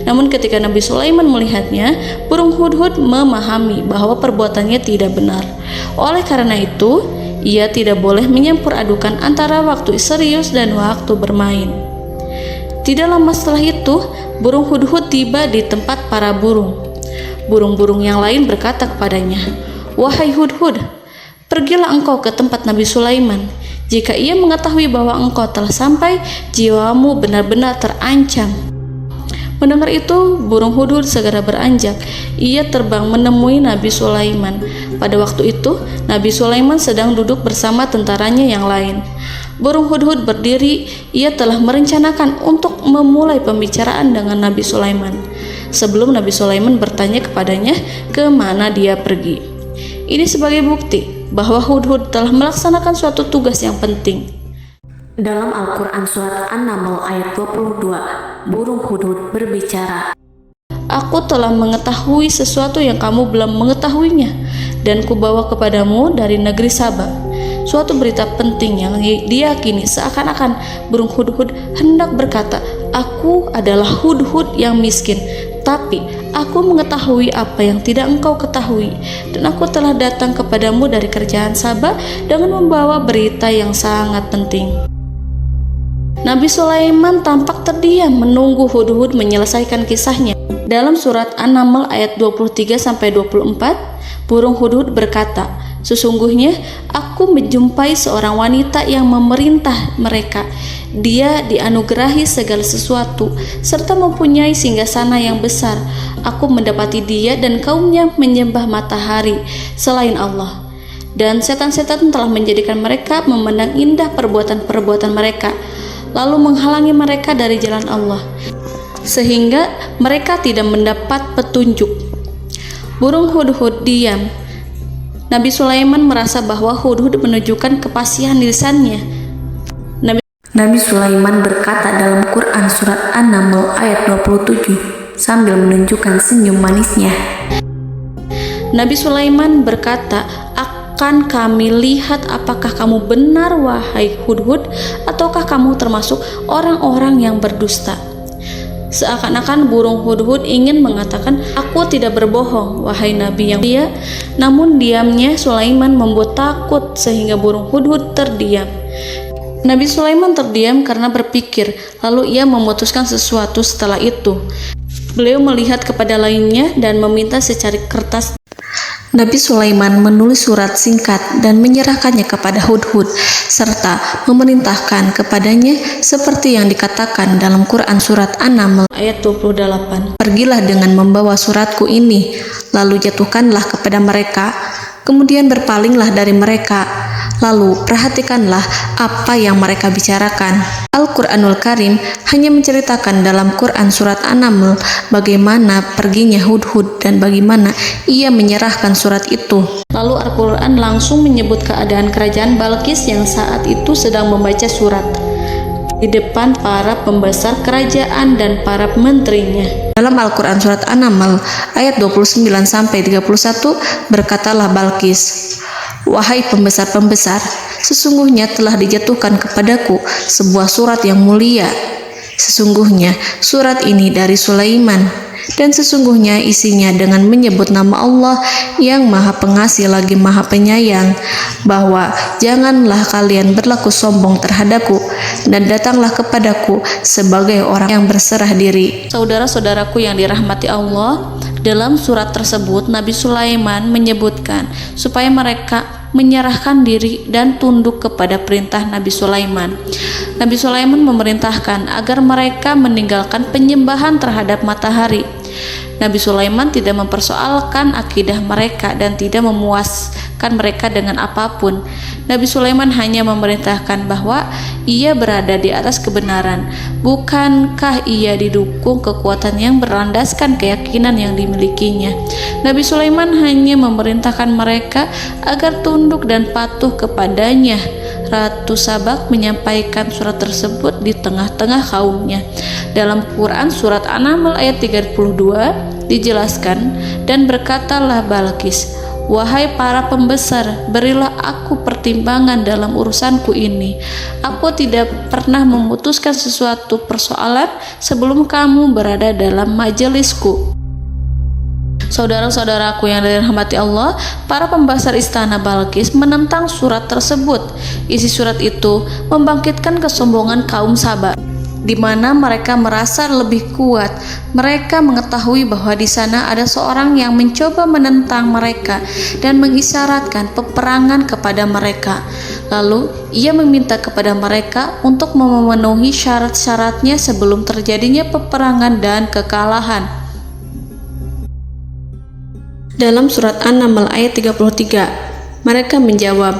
Namun ketika Nabi Sulaiman melihatnya, burung hudhud memahami bahwa perbuatannya tidak benar. Oleh karena itu, ia tidak boleh menyampur adukan antara waktu serius dan waktu bermain. Tidak lama setelah itu, burung hudhud tiba di tempat para burung. Burung-burung yang lain berkata kepadanya, "Wahai hudhud, pergilah engkau ke tempat Nabi Sulaiman. Jika ia mengetahui bahwa engkau telah sampai, jiwamu benar-benar terancam." Mendengar itu, burung hudhud segera beranjak. Ia terbang menemui Nabi Sulaiman. Pada waktu itu, Nabi Sulaiman sedang duduk bersama tentaranya yang lain. Burung hudhud berdiri. Ia telah merencanakan untuk memulai pembicaraan dengan Nabi Sulaiman sebelum Nabi Sulaiman bertanya kepadanya kemana dia pergi. Ini sebagai bukti bahwa hudhud telah melaksanakan suatu tugas yang penting. Dalam Al-Quran Surat An-Naml ayat 22, burung hudhud berbicara, "Aku telah mengetahui sesuatu yang kamu belum mengetahuinya, dan kubawa kepadamu dari negeri Saba suatu berita penting yang diyakini seakan-akan burung hudhud hendak berkata, 'Aku adalah hudhud yang miskin, tapi aku mengetahui apa yang tidak engkau ketahui, dan aku telah datang kepadamu dari kerajaan Saba dengan membawa berita yang sangat penting.'" Nabi Sulaiman tampak terdiam menunggu Hudhud menyelesaikan kisahnya. Dalam surat An-Naml ayat 23-24, burung Hudhud berkata, "Sesungguhnya aku menjumpai seorang wanita yang memerintah mereka. Dia dianugerahi segala sesuatu serta mempunyai singgasana yang besar. Aku mendapati dia dan kaumnya menyembah matahari selain Allah. Dan setan-setan telah menjadikan mereka memandang indah perbuatan-perbuatan mereka, lalu menghalangi mereka dari jalan Allah, sehingga mereka tidak mendapat petunjuk." Burung Hudhud diam. Nabi Sulaiman merasa bahwa Hudhud menunjukkan kepasihan lisannya. Nabi Sulaiman berkata dalam Quran surat An-Naml ayat 27 sambil menunjukkan senyum manisnya. Nabi Sulaiman berkata, "Akan kami lihat apakah kamu benar wahai Hudhud, ataukah kamu termasuk orang-orang yang berdusta." Seakan-akan burung Hudhud ingin mengatakan, "Aku tidak berbohong wahai Nabi yang mulia." Namun diamnya Sulaiman membuat takut sehingga burung Hudhud terdiam. Nabi Sulaiman terdiam karena berpikir, lalu ia memutuskan sesuatu setelah itu. Beliau melihat kepada lainnya dan meminta secari kertas. Nabi Sulaiman menulis surat singkat dan menyerahkannya kepada Hudhud serta memerintahkan kepadanya seperti yang dikatakan dalam Quran surat An-Naml ayat 28. "Pergilah dengan membawa suratku ini, lalu jatuhkanlah kepada mereka, kemudian berpalinglah dari mereka, lalu perhatikanlah apa yang mereka bicarakan." Al-Quranul Karim hanya menceritakan dalam Quran surat An-Naml bagaimana perginya Hudhud dan bagaimana ia menyerahkan surat itu. Lalu Al-Quran langsung menyebut keadaan kerajaan Balqis yang saat itu sedang membaca surat di depan para pembesar kerajaan dan para menterinya. Dalam Al-Quran surat An-Naml ayat 29-31 berkatalah Balqis, "Wahai pembesar-pembesar, sesungguhnya telah dijatuhkan kepadaku sebuah surat yang mulia. Sesungguhnya surat ini dari Sulaiman, dan sesungguhnya isinya dengan menyebut nama Allah yang Maha Pengasih lagi Maha Penyayang, bahwa janganlah kalian berlaku sombong terhadapku, dan datanglah kepadaku sebagai orang yang berserah diri." Saudara-saudaraku yang dirahmati Allah, dalam surat tersebut Nabi Sulaiman menyebutkan supaya mereka menyerahkan diri dan tunduk kepada perintah Nabi Sulaiman. Nabi Sulaiman memerintahkan agar mereka meninggalkan penyembahan terhadap matahari. Nabi Sulaiman tidak mempersoalkan akidah mereka dan tidak memuaskan mereka dengan apapun. Nabi Sulaiman hanya memerintahkan bahwa ia berada di atas kebenaran. Bukankah ia didukung kekuatan yang berlandaskan keyakinan yang dimilikinya? Nabi Sulaiman hanya memerintahkan mereka agar tunduk dan patuh kepadanya. Ratu Sabak menyampaikan surat tersebut di tengah-tengah kaumnya. Dalam Quran surat An-Naml ayat 32 dijelaskan, "Dan berkatalah Balqis, wahai para pembesar, berilah aku pertimbangan dalam urusanku ini. Aku tidak pernah memutuskan sesuatu persoalan sebelum kamu berada dalam majelisku." Saudara-saudaraku yang dirahmati Allah, para pembesar istana Balqis menentang surat tersebut. Isi surat itu membangkitkan kesombongan kaum Sabak, di mana mereka merasa lebih kuat. Mereka mengetahui bahwa di sana ada seorang yang mencoba menentang mereka dan mengisyaratkan peperangan kepada mereka. Lalu ia meminta kepada mereka untuk memenuhi syarat-syaratnya sebelum terjadinya peperangan dan kekalahan. Dalam surat An-Naml ayat 33, mereka menjawab,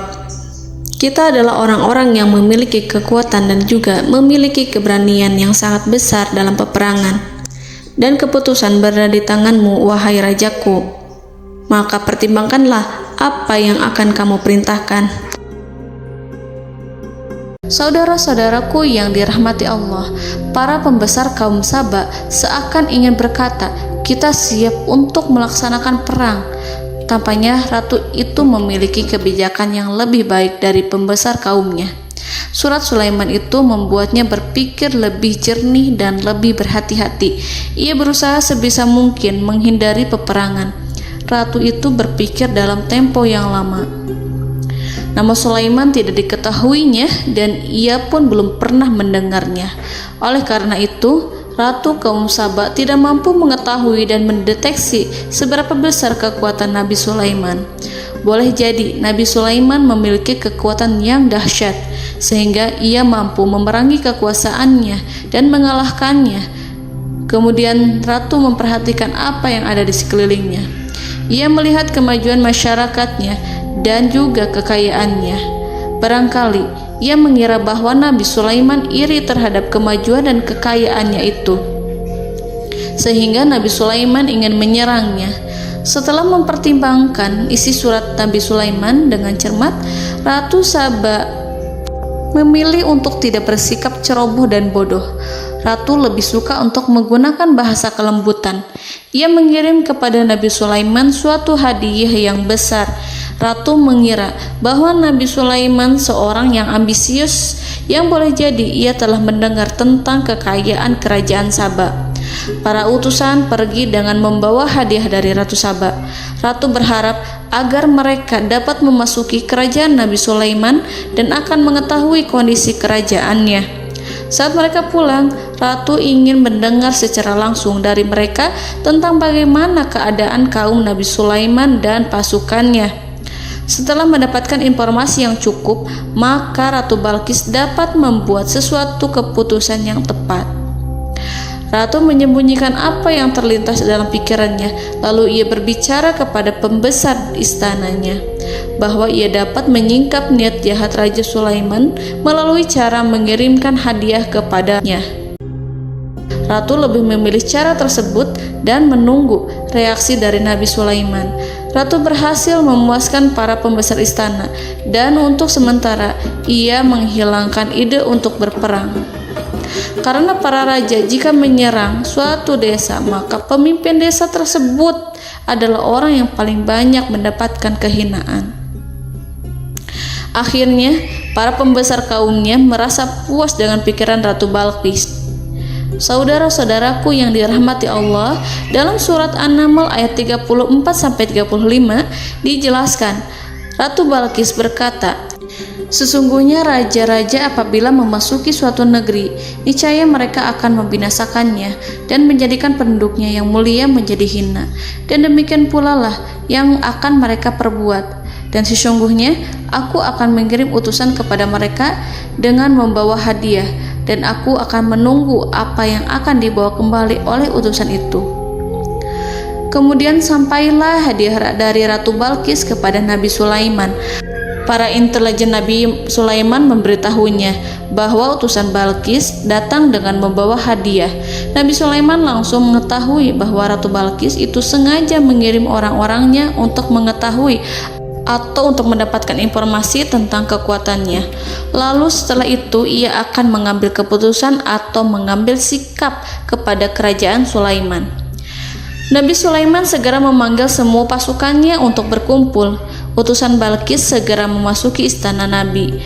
"Kita adalah orang-orang yang memiliki kekuatan dan juga memiliki keberanian yang sangat besar dalam peperangan. Dan keputusan berada di tanganmu, wahai rajaku. Maka pertimbangkanlah apa yang akan kamu perintahkan." Saudara-saudaraku yang dirahmati Allah, para pembesar kaum Sabak seakan ingin berkata, "Kita siap untuk melaksanakan perang." Tampaknya ratu itu memiliki kebijakan yang lebih baik dari pembesar kaumnya. Surat Sulaiman itu membuatnya berpikir lebih jernih dan lebih berhati-hati. Ia berusaha sebisa mungkin menghindari peperangan. Ratu itu berpikir dalam tempo yang lama. Nama Sulaiman tidak diketahuinya dan ia pun belum pernah mendengarnya. Oleh karena itu, Ratu kaum Saba tidak mampu mengetahui dan mendeteksi seberapa besar kekuatan Nabi Sulaiman. Boleh jadi Nabi Sulaiman memiliki kekuatan yang dahsyat, sehingga ia mampu memerangi kekuasaannya dan mengalahkannya. Kemudian Ratu memperhatikan apa yang ada di sekelilingnya. Ia melihat kemajuan masyarakatnya dan juga kekayaannya. Barangkali ia mengira bahwa Nabi Sulaiman iri terhadap kemajuan dan kekayaannya itu, sehingga Nabi Sulaiman ingin menyerangnya. Setelah mempertimbangkan isi surat Nabi Sulaiman dengan cermat, Ratu Saba memilih untuk tidak bersikap ceroboh dan bodoh. Ratu lebih suka untuk menggunakan bahasa kelembutan. Ia mengirim kepada Nabi Sulaiman suatu hadiah yang besar. Ratu mengira bahwa Nabi Sulaiman seorang yang ambisius, yang boleh jadi ia telah mendengar tentang kekayaan kerajaan Saba. Para utusan pergi dengan membawa hadiah dari Ratu Saba. Ratu berharap agar mereka dapat memasuki kerajaan Nabi Sulaiman dan akan mengetahui kondisi kerajaannya. Saat mereka pulang, Ratu ingin mendengar secara langsung dari mereka tentang bagaimana keadaan kaum Nabi Sulaiman dan pasukannya. Setelah mendapatkan informasi yang cukup, maka Ratu Balkis dapat membuat sesuatu keputusan yang tepat. Ratu menyembunyikan apa yang terlintas dalam pikirannya, lalu ia berbicara kepada pembesar istananya bahwa ia dapat menyingkap niat jahat Raja Sulaiman melalui cara mengirimkan hadiah kepadanya. Ratu lebih memilih cara tersebut dan menunggu reaksi dari Nabi Sulaiman. Ratu berhasil memuaskan para pembesar istana, dan untuk sementara ia menghilangkan ide untuk berperang. Karena para raja jika menyerang suatu desa, maka pemimpin desa tersebut adalah orang yang paling banyak mendapatkan kehinaan. Akhirnya, para pembesar kaumnya merasa puas dengan pikiran Ratu Balkis. Saudara-saudaraku yang dirahmati Allah, dalam surat An-Naml ayat 34-35 dijelaskan, Ratu Balkis berkata, "Sesungguhnya raja-raja apabila memasuki suatu negeri, niscaya mereka akan membinasakannya dan menjadikan penduduknya yang mulia menjadi hina, dan demikian pula lah yang akan mereka perbuat. Dan sesungguhnya aku akan mengirim utusan kepada mereka dengan membawa hadiah, dan aku akan menunggu apa yang akan dibawa kembali oleh utusan itu." Kemudian sampailah hadiah dari Ratu Balkis kepada Nabi Sulaiman. Para intelijen Nabi Sulaiman memberitahunya bahwa utusan Balkis datang dengan membawa hadiah. Nabi Sulaiman langsung mengetahui bahwa Ratu Balkis itu sengaja mengirim orang-orangnya untuk mengetahui atau untuk mendapatkan informasi tentang kekuatannya. Lalu setelah itu ia akan mengambil keputusan atau mengambil sikap kepada kerajaan Sulaiman. Nabi Sulaiman segera memanggil semua pasukannya untuk berkumpul. Utusan Balkis segera memasuki istana Nabi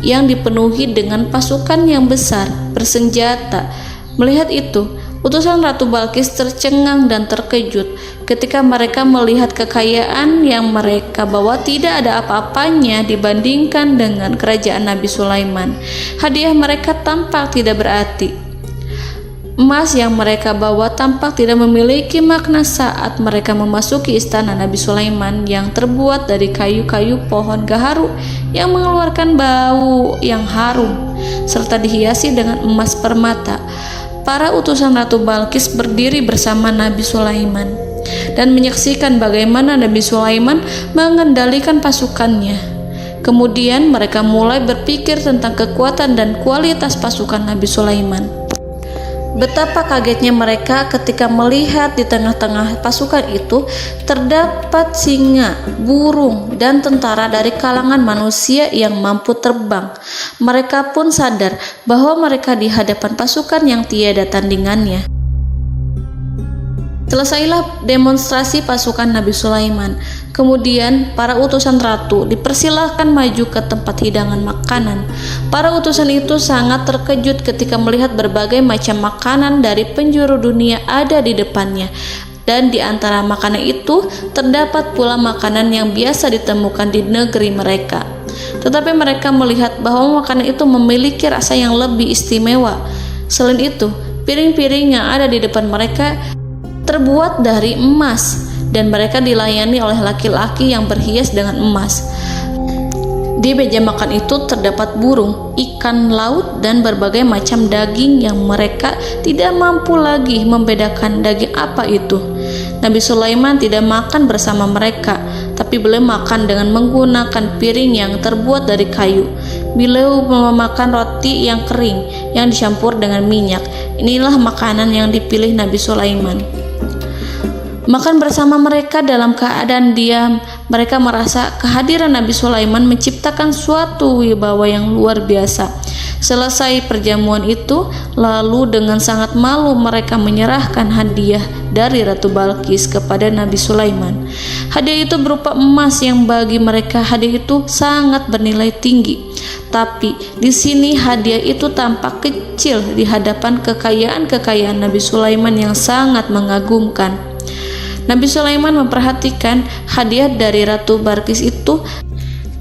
yang dipenuhi dengan pasukan yang besar bersenjata. Melihat itu, utusan Ratu Balkis tercengang dan terkejut ketika mereka melihat kekayaan yang mereka bawa tidak ada apa-apanya dibandingkan dengan kerajaan Nabi Sulaiman. Hadiah mereka tampak tidak berarti. Emas yang mereka bawa tampak tidak memiliki makna saat mereka memasuki istana Nabi Sulaiman yang terbuat dari kayu-kayu pohon gaharu yang mengeluarkan bau yang harum serta dihiasi dengan emas permata. Para utusan Ratu Balkis berdiri bersama Nabi Sulaiman dan menyaksikan bagaimana Nabi Sulaiman mengendalikan pasukannya. Kemudian mereka mulai berpikir tentang kekuatan dan kualitas pasukan Nabi Sulaiman. Betapa kagetnya mereka ketika melihat di tengah-tengah pasukan itu terdapat singa, burung, dan tentara dari kalangan manusia yang mampu terbang. Mereka pun sadar bahwa mereka di hadapan pasukan yang tiada tandingannya. Selesailah demonstrasi pasukan Nabi Sulaiman. Kemudian para utusan ratu dipersilahkan maju ke tempat hidangan makanan. Para utusan itu sangat terkejut ketika melihat berbagai macam makanan dari penjuru dunia ada di depannya. dan di antara makanan itu terdapat pula makanan yang biasa ditemukan di negeri mereka. Tetapi mereka melihat bahwa makanan itu memiliki rasa yang lebih istimewa. Selain itu, piring-piring yang ada di depan mereka terbuat dari emas, dan mereka dilayani oleh laki-laki yang berhias dengan emas. Di meja makan itu terdapat burung, ikan laut, dan berbagai macam daging yang mereka tidak mampu lagi membedakan daging apa itu. Nabi Sulaiman tidak makan bersama mereka, tapi beliau makan dengan menggunakan piring yang terbuat dari kayu. Beliau memakan roti yang kering yang dicampur dengan minyak. Inilah makanan yang dipilih Nabi Sulaiman. Makan bersama mereka dalam keadaan diam, mereka merasa kehadiran Nabi Sulaiman menciptakan suatu wibawa yang luar biasa. Selesai perjamuan itu, lalu dengan sangat malu mereka menyerahkan hadiah dari Ratu Balqis kepada Nabi Sulaiman. Hadiah itu berupa emas yang bagi mereka hadiah itu sangat bernilai tinggi. Tapi di sini hadiah itu tampak kecil di hadapan kekayaan-kekayaan Nabi Sulaiman yang sangat mengagumkan. Nabi Sulaiman memperhatikan hadiah dari Ratu Balqis itu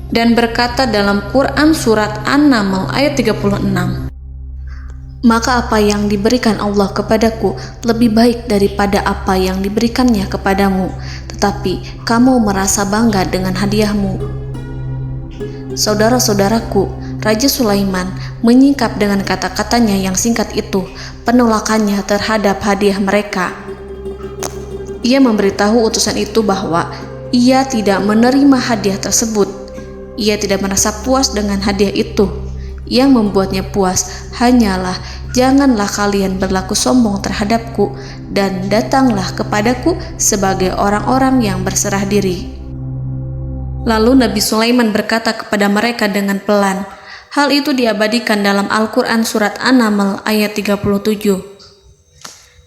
dan berkata dalam Quran surat An-Naml ayat 36, "Maka apa yang diberikan Allah kepadaku lebih baik daripada apa yang diberikannya kepadamu, tetapi kamu merasa bangga dengan hadiahmu." Saudara-saudaraku, Raja Sulaiman menyingkap dengan kata-katanya yang singkat itu penolakannya terhadap hadiah mereka. Ia memberitahu utusan itu bahwa ia tidak menerima hadiah tersebut. Ia tidak merasa puas dengan hadiah itu. Yang membuatnya puas hanyalah, "Janganlah kalian berlaku sombong terhadapku dan datanglah kepadaku sebagai orang-orang yang berserah diri." Lalu Nabi Sulaiman berkata kepada mereka dengan pelan. Hal itu diabadikan dalam Al-Quran surat An-Naml ayat 37.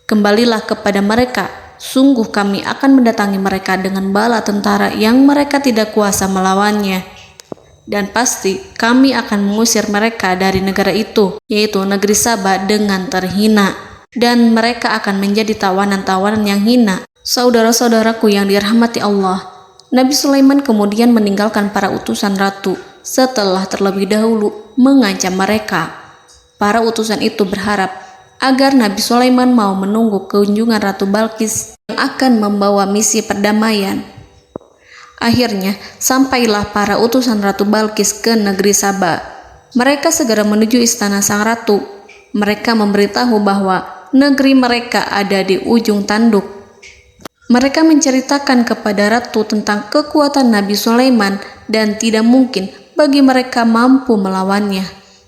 "Kembalilah kepada mereka. Sungguh kami akan mendatangi mereka dengan bala tentara yang mereka tidak kuasa melawannya. Dan pasti kami akan mengusir mereka dari negara itu, yaitu negeri Saba, dengan terhina. Dan mereka akan menjadi tawanan-tawanan yang hina." Saudara-saudaraku yang dirahmati Allah, Nabi Sulaiman kemudian meninggalkan para utusan ratu setelah terlebih dahulu mengancam mereka. Para utusan itu berharap agar Nabi Sulaiman mau menunggu kunjungan Ratu Balqis yang akan membawa misi perdamaian. Akhirnya, sampailah para utusan Ratu Balqis ke negeri Saba. Mereka segera menuju istana sang ratu. Mereka memberitahu bahwa negeri mereka ada di ujung tanduk. Mereka menceritakan kepada ratu tentang kekuatan Nabi Sulaiman dan tidak mungkin bagi mereka mampu melawannya.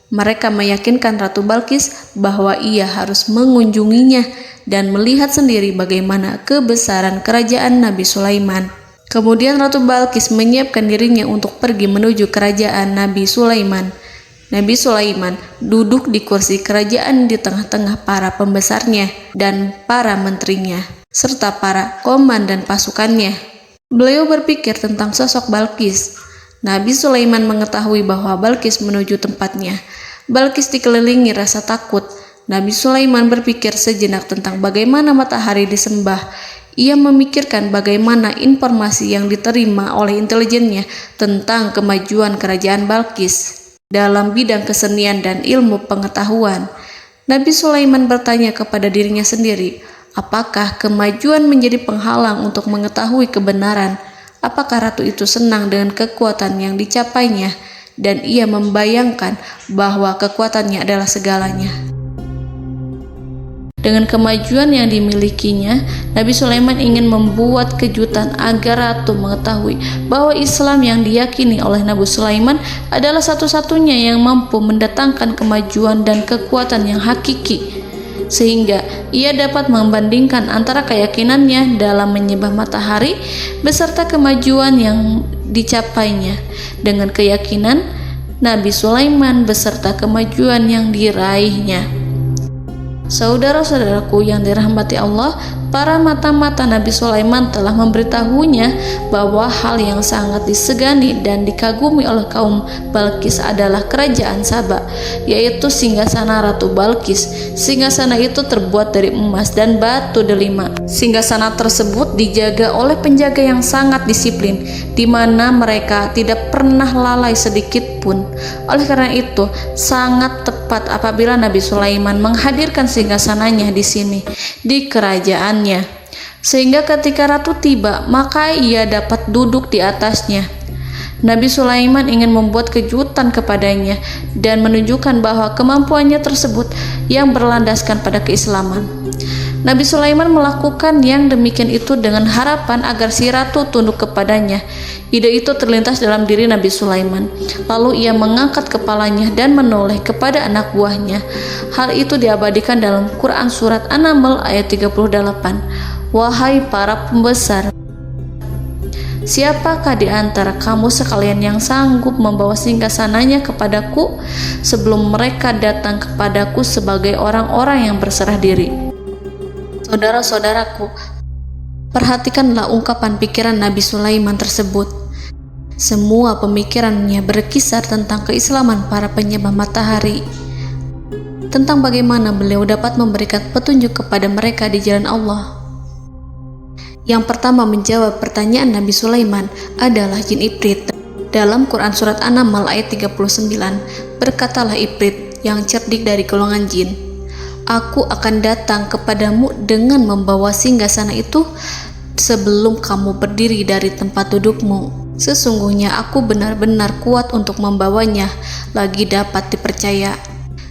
Mereka meyakinkan Ratu Balqis bahwa ia harus mengunjunginya dan melihat sendiri bagaimana kebesaran kerajaan Nabi Sulaiman. Kemudian Ratu Balqis menyiapkan dirinya untuk pergi menuju kerajaan Nabi Sulaiman. Nabi Sulaiman duduk di kursi kerajaan di tengah-tengah para pembesarnya dan para menterinya, serta para komandan pasukannya. Beliau berpikir tentang sosok Balqis. Nabi Sulaiman mengetahui bahwa Balqis menuju tempatnya. Balqis dikelilingi rasa takut. Nabi Sulaiman berpikir sejenak tentang bagaimana matahari disembah. Ia memikirkan bagaimana informasi yang diterima oleh intelijennya tentang kemajuan kerajaan Balqis dalam bidang kesenian dan ilmu pengetahuan. Nabi Sulaiman bertanya kepada dirinya sendiri, apakah kemajuan menjadi penghalang untuk mengetahui kebenaran? Apakah ratu itu senang dengan kekuatan yang dicapainya? Dan ia membayangkan bahwa kekuatannya adalah segalanya. Dengan kemajuan yang dimilikinya, Nabi Sulaiman ingin membuat kejutan agar ratu mengetahui bahwa Islam yang diyakini oleh Nabi Sulaiman adalah satu-satunya yang mampu mendatangkan kemajuan dan kekuatan yang hakiki, sehingga ia dapat membandingkan antara keyakinannya dalam menyembah matahari beserta kemajuan yang dicapainya dengan keyakinan Nabi Sulaiman beserta kemajuan yang diraihnya. Saudara-saudaraku yang dirahmati Allah, para mata-mata Nabi Sulaiman telah memberitahunya bahwa hal yang sangat disegani dan dikagumi oleh kaum Balkis adalah kerajaan Saba, yaitu singgasana Ratu Balkis. Singgasana itu terbuat dari emas dan batu delima. Singgasana tersebut dijaga oleh penjaga yang sangat disiplin, di mana mereka tidak pernah lalai sedikit pun. Oleh karena itu, sangat tepat apabila Nabi Sulaiman menghadirkan singgasananya di sini, di kerajaannya, sehingga ketika ratu tiba, maka ia dapat duduk di atasnya. Nabi Sulaiman ingin membuat kejutan kepadanya dan menunjukkan bahwa kemampuannya tersebut yang berlandaskan pada keislaman. Nabi Sulaiman melakukan yang demikian itu dengan harapan agar si ratu tunduk kepadanya. Ide itu terlintas dalam diri Nabi Sulaiman. Lalu ia mengangkat kepalanya dan menoleh kepada anak buahnya. Hal itu diabadikan dalam Quran Surat An-Naml ayat 38. Wahai para pembesar, siapakah di antara kamu sekalian yang sanggup membawa singgasananya kepadaku sebelum mereka datang kepadaku sebagai orang-orang yang berserah diri? Saudara-saudaraku, perhatikanlah ungkapan pikiran Nabi Sulaiman tersebut. Semua pemikirannya berkisar tentang keislaman para penyembah matahari, tentang bagaimana beliau dapat memberikan petunjuk kepada mereka di jalan Allah. Yang pertama menjawab pertanyaan Nabi Sulaiman adalah jin Ifrit. Dalam Quran Surat An-Naml ayat 39, berkatalah Ifrit yang cerdik dari golongan jin, "Aku akan datang kepadamu dengan membawa singgasana itu sebelum kamu berdiri dari tempat dudukmu. Sesungguhnya aku benar-benar kuat untuk membawanya, lagi dapat dipercaya."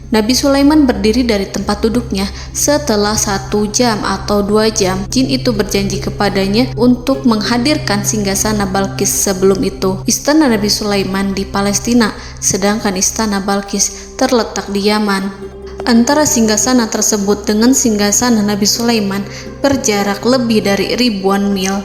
Nabi Sulaiman berdiri dari tempat duduknya. Setelah 1 jam atau 2 jam, jin itu berjanji kepadanya untuk menghadirkan singgasana Balkis. Sebelum itu, istana Nabi Sulaiman di Palestina, sedangkan istana Balkis terletak di Yaman. Antara singgasana tersebut dengan singgasana Nabi Sulaiman berjarak lebih dari ribuan mil.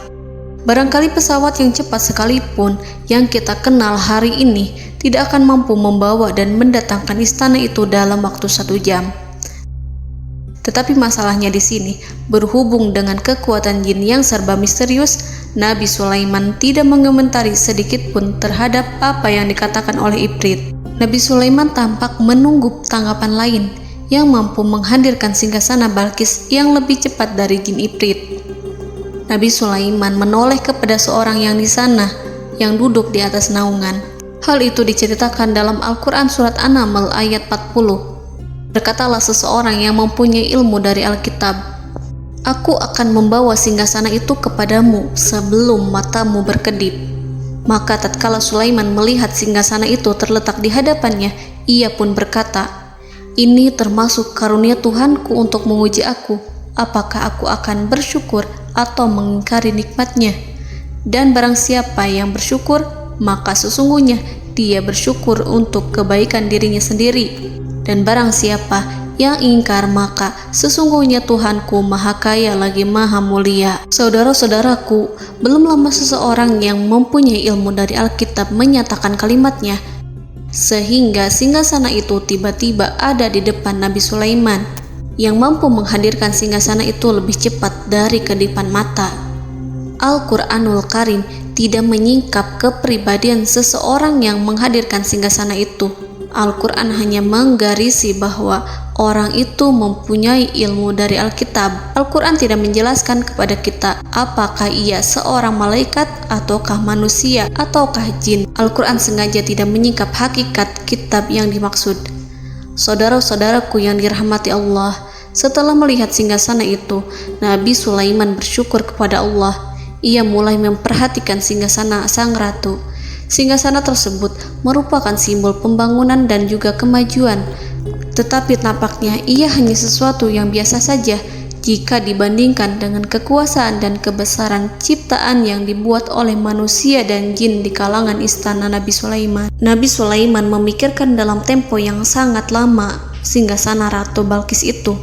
Barangkali pesawat yang cepat sekalipun yang kita kenal hari ini tidak akan mampu membawa dan mendatangkan istana itu dalam waktu 1 jam. Tetapi masalahnya di sini, berhubung dengan kekuatan jin yang serba misterius, Nabi Sulaiman tidak mengomentari sedikit pun terhadap apa yang dikatakan oleh Ifrit. Nabi Sulaiman tampak menunggu tanggapan lain yang mampu menghadirkan singgasana Balkis yang lebih cepat dari jin Ifrit. Nabi Sulaiman menoleh kepada seorang yang di sana, yang duduk di atas naungan. Hal itu diceritakan dalam Al-Quran Surat An-Naml ayat 40. Berkatalah seseorang yang mempunyai ilmu dari Alkitab, "Aku akan membawa singgasana itu kepadamu sebelum matamu berkedip." Maka tatkala Sulaiman melihat singgasana itu terletak di hadapannya, ia pun berkata, "Ini termasuk karunia Tuhanku untuk menguji aku, apakah aku akan bersyukur atau mengingkari nikmatnya. Dan barang siapa yang bersyukur, maka sesungguhnya dia bersyukur untuk kebaikan dirinya sendiri. Dan barang siapa yang ingkar, maka sesungguhnya Tuhanku maha kaya lagi maha mulia." Saudara-saudaraku, belum lama seseorang yang mempunyai ilmu dari Alkitab menyatakan kalimatnya, sehingga singgasana itu tiba-tiba ada di depan Nabi Sulaiman, yang mampu menghadirkan singgasana itu lebih cepat dari kedipan mata. Al-Quranul Karim tidak menyingkap kepribadian seseorang yang menghadirkan singgasana itu. Al-Quran hanya menggarisi bahwa orang itu mempunyai ilmu dari Alkitab. Al-Quran tidak menjelaskan kepada kita apakah ia seorang malaikat ataukah manusia ataukah jin. Al-Quran sengaja tidak menyingkap hakikat kitab yang dimaksud. Saudara-saudaraku yang dirahmati Allah, setelah melihat singgasana itu, Nabi Sulaiman bersyukur kepada Allah. Ia mulai memperhatikan singgasana sang ratu. Singgasana tersebut merupakan simbol pembangunan dan juga kemajuan. Tetapi nampaknya ia hanya sesuatu yang biasa saja jika dibandingkan dengan kekuasaan dan kebesaran ciptaan yang dibuat oleh manusia dan jin di kalangan istana Nabi Sulaiman. Nabi Sulaiman memikirkan dalam tempo yang sangat lama singgasana Ratu Balkis itu.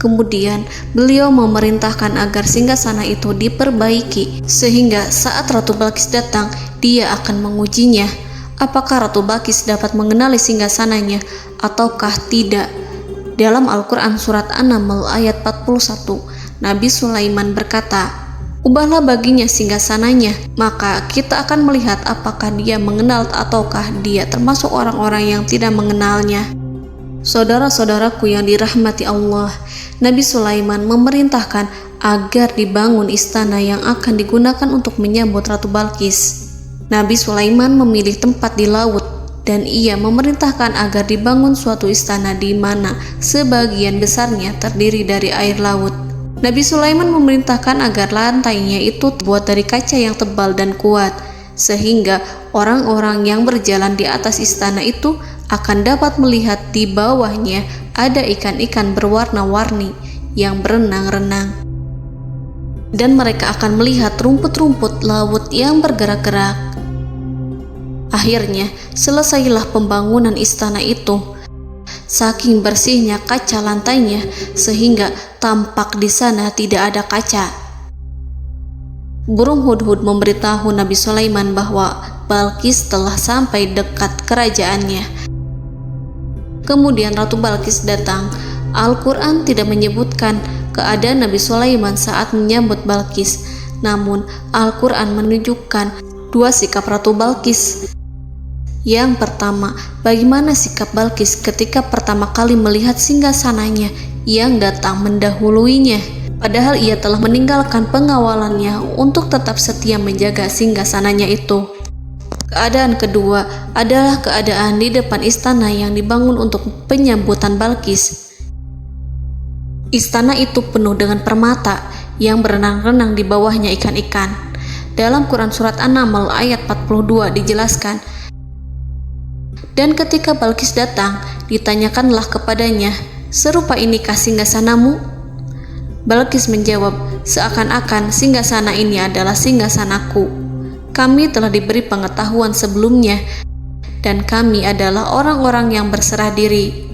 Kemudian beliau memerintahkan agar singgasana itu diperbaiki, sehingga saat Ratu Balkis datang, dia akan mengujinya. Apakah Ratu Balkis dapat mengenali singgasananya ataukah tidak? Dalam Al-Quran Surat An-Naml ayat 41, Nabi Sulaiman berkata, "Ubahlah baginya singgasananya, maka kita akan melihat apakah dia mengenal ataukah dia termasuk orang-orang yang tidak mengenalnya." Saudara-saudaraku yang dirahmati Allah, Nabi Sulaiman memerintahkan agar dibangun istana yang akan digunakan untuk menyambut Ratu Balqis. Nabi Sulaiman memilih tempat di laut dan ia memerintahkan agar dibangun suatu istana di mana sebagian besarnya terdiri dari air laut. Nabi Sulaiman memerintahkan agar lantainya itu terbuat dari kaca yang tebal dan kuat, sehingga orang-orang yang berjalan di atas istana itu akan dapat melihat di bawahnya ada ikan-ikan berwarna-warni yang berenang-renang. Dan mereka akan melihat rumput-rumput laut yang bergerak-gerak. Akhirnya, selesailah pembangunan istana itu. Saking bersihnya kaca lantainya sehingga tampak di sana tidak ada kaca. Burung hudhud memberitahu Nabi Sulaiman bahwa Balqis telah sampai dekat kerajaannya. Kemudian Ratu Balqis datang. Al-Quran tidak menyebutkan keadaan Nabi Sulaiman saat menyambut Balqis, namun Al-Quran menunjukkan dua sikap Ratu Balqis. Yang pertama, bagaimana sikap Balqis ketika pertama kali melihat singgasananya yang datang mendahuluinya, padahal ia telah meninggalkan pengawalannya untuk tetap setia menjaga singgasananya itu. Keadaan kedua adalah keadaan di depan istana yang dibangun untuk penyambutan Balqis. Istana itu penuh dengan permata yang berenang-renang di bawahnya ikan-ikan. Dalam Quran Surat An-Naml ayat 42 dijelaskan, "Dan ketika Balqis datang, ditanyakanlah kepadanya, 'Serupa inikah singgasanamu?' Balqis menjawab, 'Seakan-akan singgasana ini adalah singgasanaku. Kami telah diberi pengetahuan sebelumnya, dan kami adalah orang-orang yang berserah diri.'"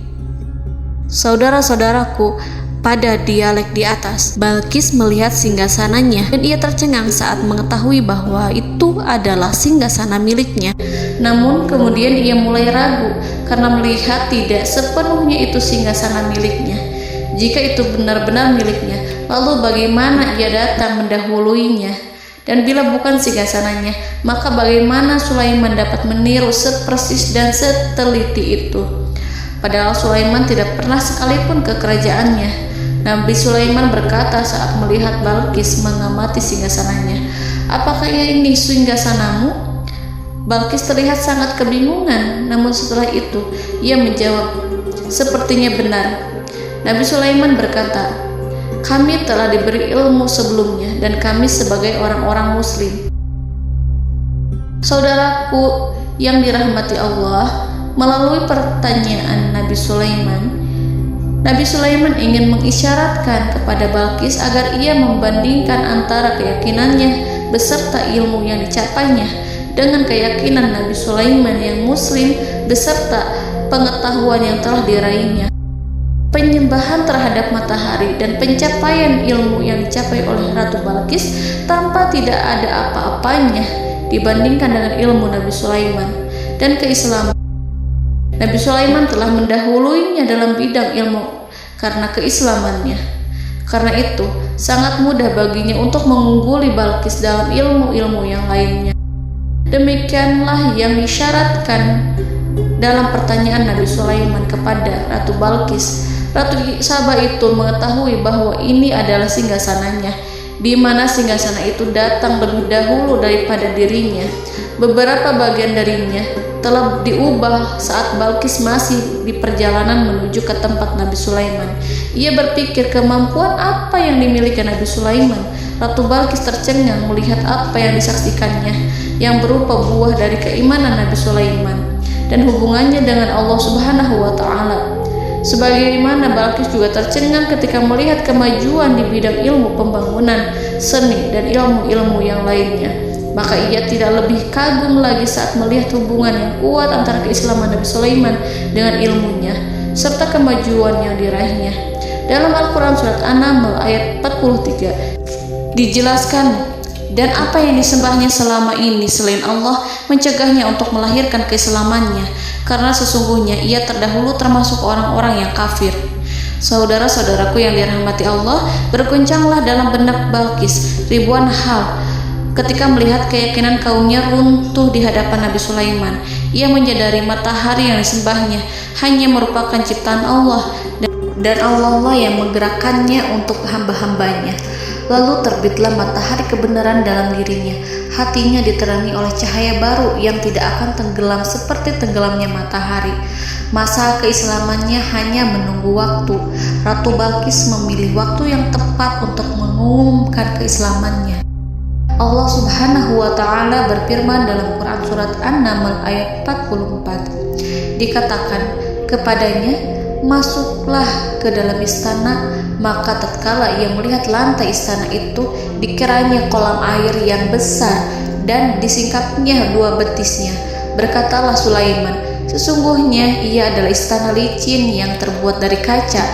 Saudara-saudaraku, pada dialek di atas, Balqis melihat singgasananya dan ia tercengang saat mengetahui bahwa itu adalah singgasana miliknya. Namun kemudian ia mulai ragu karena melihat tidak sepenuhnya itu singgasana miliknya. Jika itu benar-benar miliknya, lalu bagaimana ia datang mendahuluinya? Dan bila bukan singgasananya, maka bagaimana Sulaiman dapat meniru sepersis dan seteliti itu? Padahal Sulaiman tidak pernah sekalipun ke kerajaannya. Nabi Sulaiman berkata saat melihat Balqis mengamati singgasananya, "Apakah ini singgasanamu?" Balqis terlihat sangat kebingungan, namun setelah itu ia menjawab, "Sepertinya benar." Nabi Sulaiman berkata, "Kami telah diberi ilmu sebelumnya dan kami sebagai orang-orang muslim." Saudaraku yang dirahmati Allah, melalui pertanyaan Nabi Sulaiman ingin mengisyaratkan kepada Balqis agar ia membandingkan antara keyakinannya beserta ilmu yang dicapainya dengan keyakinan Nabi Sulaiman yang muslim beserta pengetahuan yang telah diraihnya. Penyembahan terhadap matahari dan pencapaian ilmu yang dicapai oleh Ratu Balqis tanpa tidak ada apa-apanya dibandingkan dengan ilmu Nabi Sulaiman dan keislaman. Nabi Sulaiman telah mendahuluinya dalam bidang ilmu karena keislamannya. Karena itu, sangat mudah baginya untuk mengungguli Balqis dalam ilmu-ilmu yang lainnya. Demikianlah yang disyaratkan dalam pertanyaan Nabi Sulaiman kepada Ratu Balqis. Ratu Saba itu mengetahui bahwa ini adalah singgasananya, di mana singgasana itu datang lebih dahulu daripada dirinya. Beberapa bagian darinya telah diubah saat Balqis masih di perjalanan menuju ke tempat Nabi Sulaiman. Ia berpikir kemampuan apa yang dimiliki Nabi Sulaiman. Ratu Balqis tercengang melihat apa yang disaksikannya, yang berupa buah dari keimanan Nabi Sulaiman dan hubungannya dengan Allah Subhanahu wa Ta'ala. Sebagaimana Balqis juga tercengang ketika melihat kemajuan di bidang ilmu pembangunan, seni, dan ilmu-ilmu yang lainnya. Maka ia tidak lebih kagum lagi saat melihat hubungan yang kuat antara keislaman Nabi Sulaiman dengan ilmunya, serta kemajuan yang diraihnya. Dalam Al-Quran Surat An-Naml ayat 43 dijelaskan, "Dan apa yang disembahnya selama ini selain Allah mencegahnya untuk melahirkan keislamannya, karena sesungguhnya ia terdahulu termasuk orang-orang yang kafir." Saudara-saudaraku yang dirahmati Allah, berguncanglah dalam benak Balqis ribuan hal ketika melihat keyakinan kaumnya runtuh di hadapan Nabi Sulaiman. Ia menyadari matahari yang disembahnya hanya merupakan ciptaan Allah, dan Allah lah yang menggerakkannya untuk hamba-hambanya. Lalu terbitlah matahari kebenaran dalam dirinya. Hatinya diterangi oleh cahaya baru yang tidak akan tenggelam seperti tenggelamnya matahari. Masa keislamannya hanya menunggu waktu. Ratu Balqis memilih waktu yang tepat untuk mengumumkan keislamannya. Allah Subhanahu wa Ta'ala berfirman dalam Quran Surat An-Naml ayat 44. Dikatakan kepadanya, masuklah ke dalam istana. Maka tatkala ia melihat lantai istana itu, dikiranya kolam air yang besar dan disingkapnya 2 betisnya. Berkatalah Sulaiman, sesungguhnya ia adalah istana licin yang terbuat dari kaca.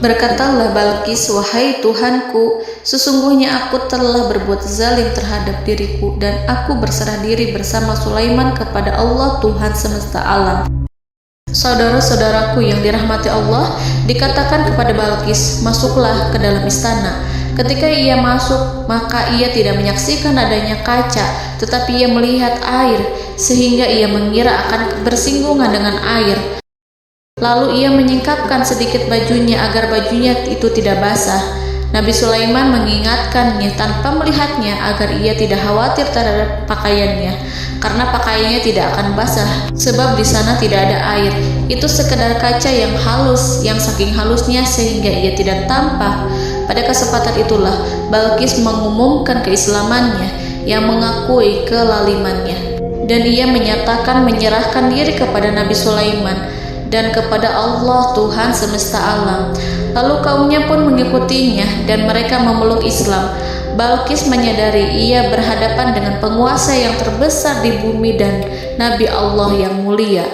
Berkatalah Balqis, wahai Tuhanku, sesungguhnya aku telah berbuat zalim terhadap diriku, dan aku berserah diri bersama Sulaiman kepada Allah Tuhan semesta alam. Saudara-saudaraku yang dirahmati Allah, dikatakan kepada Balqis, masuklah ke dalam istana. Ketika ia masuk, maka ia tidak menyaksikan adanya kaca, tetapi ia melihat air, sehingga ia mengira akan bersinggungan dengan air. Lalu ia menyingkapkan sedikit bajunya agar bajunya itu tidak basah. Nabi Sulaiman mengingatkannya tanpa melihatnya agar ia tidak khawatir terhadap pakaiannya, karena pakaiannya tidak akan basah, sebab di sana tidak ada air. Itu sekedar kaca yang halus, yang saking halusnya sehingga ia tidak tampak. Pada kesempatan itulah Balqis mengumumkan keislamannya, yang mengakui kelalimannya, dan ia menyatakan menyerahkan diri kepada Nabi Sulaiman dan kepada Allah Tuhan semesta alam. Lalu kaumnya pun mengikutinya dan mereka memeluk Islam. Balqis menyadari ia berhadapan dengan penguasa yang terbesar di bumi dan Nabi Allah yang mulia.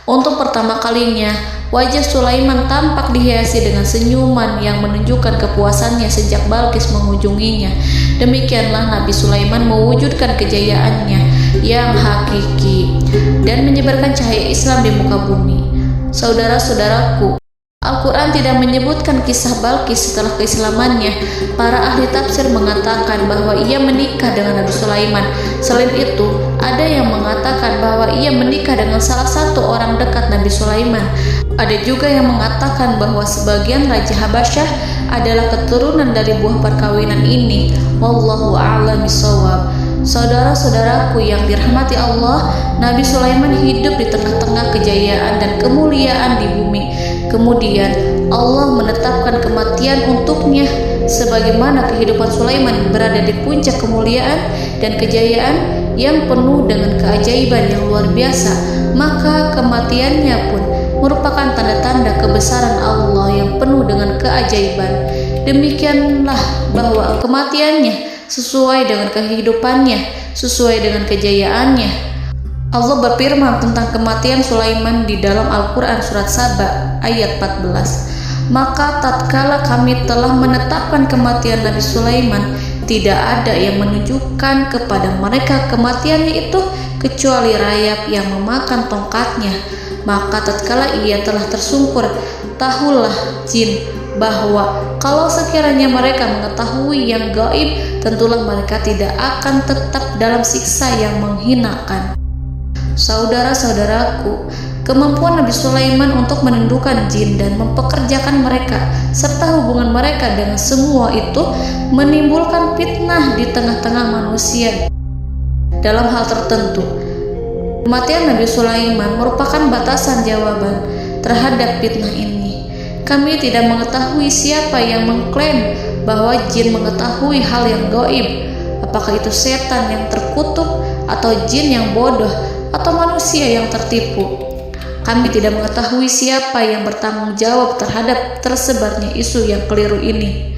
Untuk pertama kalinya, wajah Sulaiman tampak dihiasi dengan senyuman yang menunjukkan kepuasannya sejak Balqis mengunjunginya. Demikianlah Nabi Sulaiman mewujudkan kejayaannya yang hakiki dan menyebarkan cahaya Islam di muka bumi. Saudara-saudaraku, Al-Quran tidak menyebutkan kisah Balqis setelah keislamannya. Para ahli tafsir mengatakan bahwa ia menikah dengan Nabi Sulaiman. Selain itu, ada yang mengatakan bahwa ia menikah dengan salah satu orang dekat Nabi Sulaiman. Ada juga yang mengatakan bahwa sebagian Raja Habasyah adalah keturunan dari buah perkawinan ini. Wallahu a'lam bishawab. Saudara-saudaraku yang dirahmati Allah, Nabi Sulaiman hidup di tengah-tengah kejayaan dan kemuliaan di bumi. Kemudian Allah menetapkan kematian untuknya, sebagaimana kehidupan Sulaiman berada di puncak kemuliaan dan kejayaan yang penuh dengan keajaiban yang luar biasa. Maka kematiannya pun merupakan tanda-tanda kebesaran Allah yang penuh dengan keajaiban. Demikianlah bahwa kematiannya sesuai dengan kehidupannya, sesuai dengan kejayaannya. Allah berfirman tentang kematian Sulaiman di dalam Al-Quran Surat Saba ayat 14. Maka tatkala kami telah menetapkan kematian Nabi Sulaiman, tidak ada yang menunjukkan kepada mereka kematiannya itu kecuali rayap yang memakan tongkatnya. Maka tatkala ia telah tersungkur, tahulah jin bahwa kalau sekiranya mereka mengetahui yang gaib, tentulah mereka tidak akan tetap dalam siksa yang menghinakan. Saudara-saudaraku, kemampuan Nabi Sulaiman untuk menundukkan jin dan mempekerjakan mereka serta hubungan mereka dengan semua itu menimbulkan fitnah di tengah-tengah manusia. Dalam hal tertentu, kematian Nabi Sulaiman merupakan batasan jawaban terhadap fitnah ini. Kami tidak mengetahui siapa yang mengklaim bahwa jin mengetahui hal yang gaib. Apakah itu setan yang terkutuk, atau jin yang bodoh, atau manusia yang tertipu? Kami tidak mengetahui siapa yang bertanggung jawab terhadap tersebarnya isu yang keliru ini.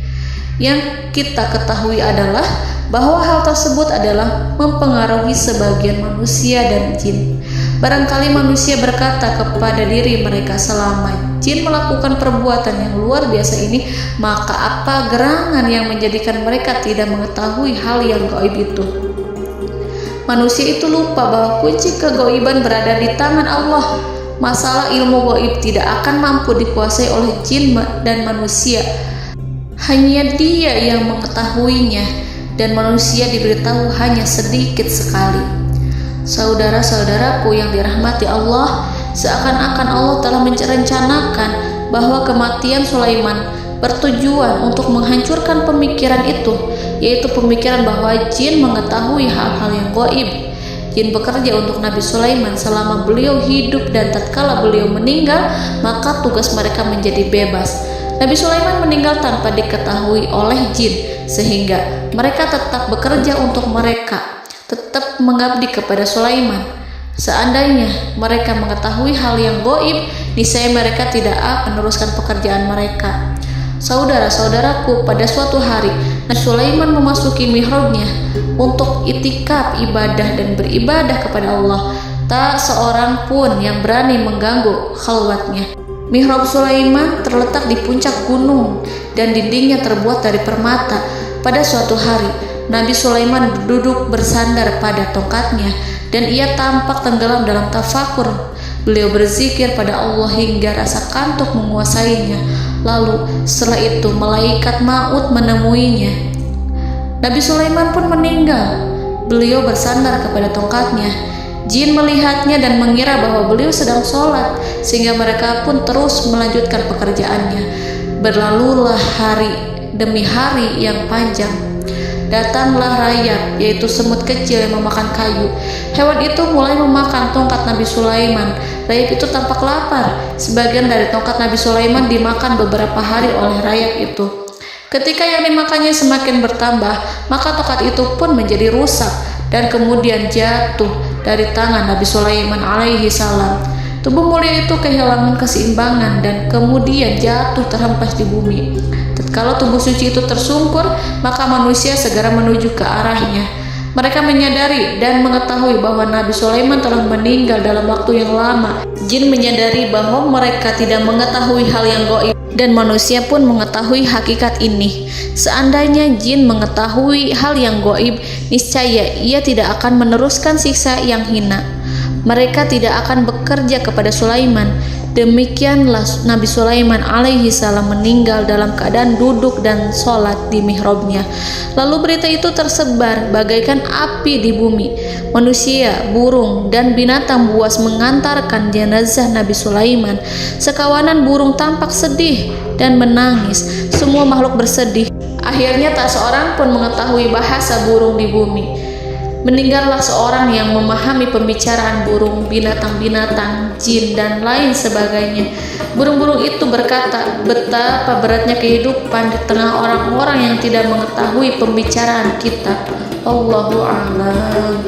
Yang kita ketahui adalah bahwa hal tersebut adalah mempengaruhi sebagian manusia dan jin. Barangkali manusia berkata kepada diri mereka, selama jin melakukan perbuatan yang luar biasa ini, maka apa gerangan yang menjadikan mereka tidak mengetahui hal yang gaib itu? Manusia itu lupa bahwa kunci kegaiban berada di tangan Allah. masalah ilmu gaib tidak akan mampu dikuasai oleh jin dan manusia. Hanya Dia yang mengetahuinya, dan manusia diberitahu hanya sedikit sekali. Saudara-saudaraku yang dirahmati Allah, seakan-akan Allah telah merencanakan bahwa kematian Sulaiman bertujuan untuk menghancurkan pemikiran itu, yaitu pemikiran bahwa jin mengetahui hal-hal yang gaib. Jin bekerja untuk Nabi Sulaiman selama beliau hidup, dan tatkala beliau meninggal, maka tugas mereka menjadi bebas. Nabi Sulaiman meninggal tanpa diketahui oleh jin, sehingga mereka tetap bekerja untuk mereka, tetap mengabdi kepada Sulaiman. Seandainya mereka mengetahui hal yang gaib, niscaya mereka tidak akan meneruskan pekerjaan mereka. Saudara-saudaraku, pada suatu hari Nabi Sulaiman memasuki mihrabnya untuk itikaf ibadah dan beribadah kepada Allah. Tak seorang pun yang berani mengganggu khalwatnya. Mihrab Sulaiman terletak di puncak gunung dan dindingnya terbuat dari permata. Pada suatu hari, Nabi Sulaiman duduk bersandar pada tongkatnya dan ia tampak tenggelam dalam tafakur. Beliau berzikir pada Allah hingga rasa kantuk menguasainya. Lalu setelah itu malaikat maut menemuinya. Nabi Sulaiman pun meninggal. Beliau bersandar kepada tongkatnya. Jin melihatnya dan mengira bahwa beliau sedang sholat, sehingga mereka pun terus melanjutkan pekerjaannya. Berlalulah hari demi hari yang panjang. Datanglah rayap, yaitu semut kecil yang memakan kayu. Hewan itu mulai memakan tongkat Nabi Sulaiman. Rayap itu tampak lapar. Sebagian dari tongkat Nabi Sulaiman dimakan beberapa hari oleh rayap itu. Ketika yang dimakannya semakin bertambah, maka tongkat itu pun menjadi rusak dan kemudian jatuh dari tangan Nabi Sulaiman alaihi salam. Tubuh mulia itu kehilangan keseimbangan dan kemudian jatuh terhempas di bumi. Tatkala tubuh suci itu tersungkur, maka manusia segera menuju ke arahnya. Mereka menyadari dan mengetahui bahwa Nabi Sulaiman telah meninggal dalam waktu yang lama. Jin menyadari bahwa mereka tidak mengetahui hal yang gaib, dan manusia pun mengetahui hakikat ini. Seandainya jin mengetahui hal yang gaib, niscaya ia tidak akan meneruskan siksa yang hina. Mereka tidak akan bekerja kepada Sulaiman. Demikianlah Nabi Sulaiman alaihi salam meninggal dalam keadaan duduk dan sholat di mihrabnya. Lalu berita itu tersebar bagaikan api di bumi. Manusia, burung, dan binatang buas mengantarkan jenazah Nabi Sulaiman. Sekawanan burung tampak sedih dan menangis. Semua makhluk bersedih. Akhirnya tak seorang pun mengetahui bahasa burung di bumi. Meninggallah seorang yang memahami pembicaraan burung, binatang-binatang, jin, dan lain sebagainya. Burung-burung itu berkata, betapa beratnya kehidupan di tengah orang-orang yang tidak mengetahui pembicaraan kita. Allahu a'lam.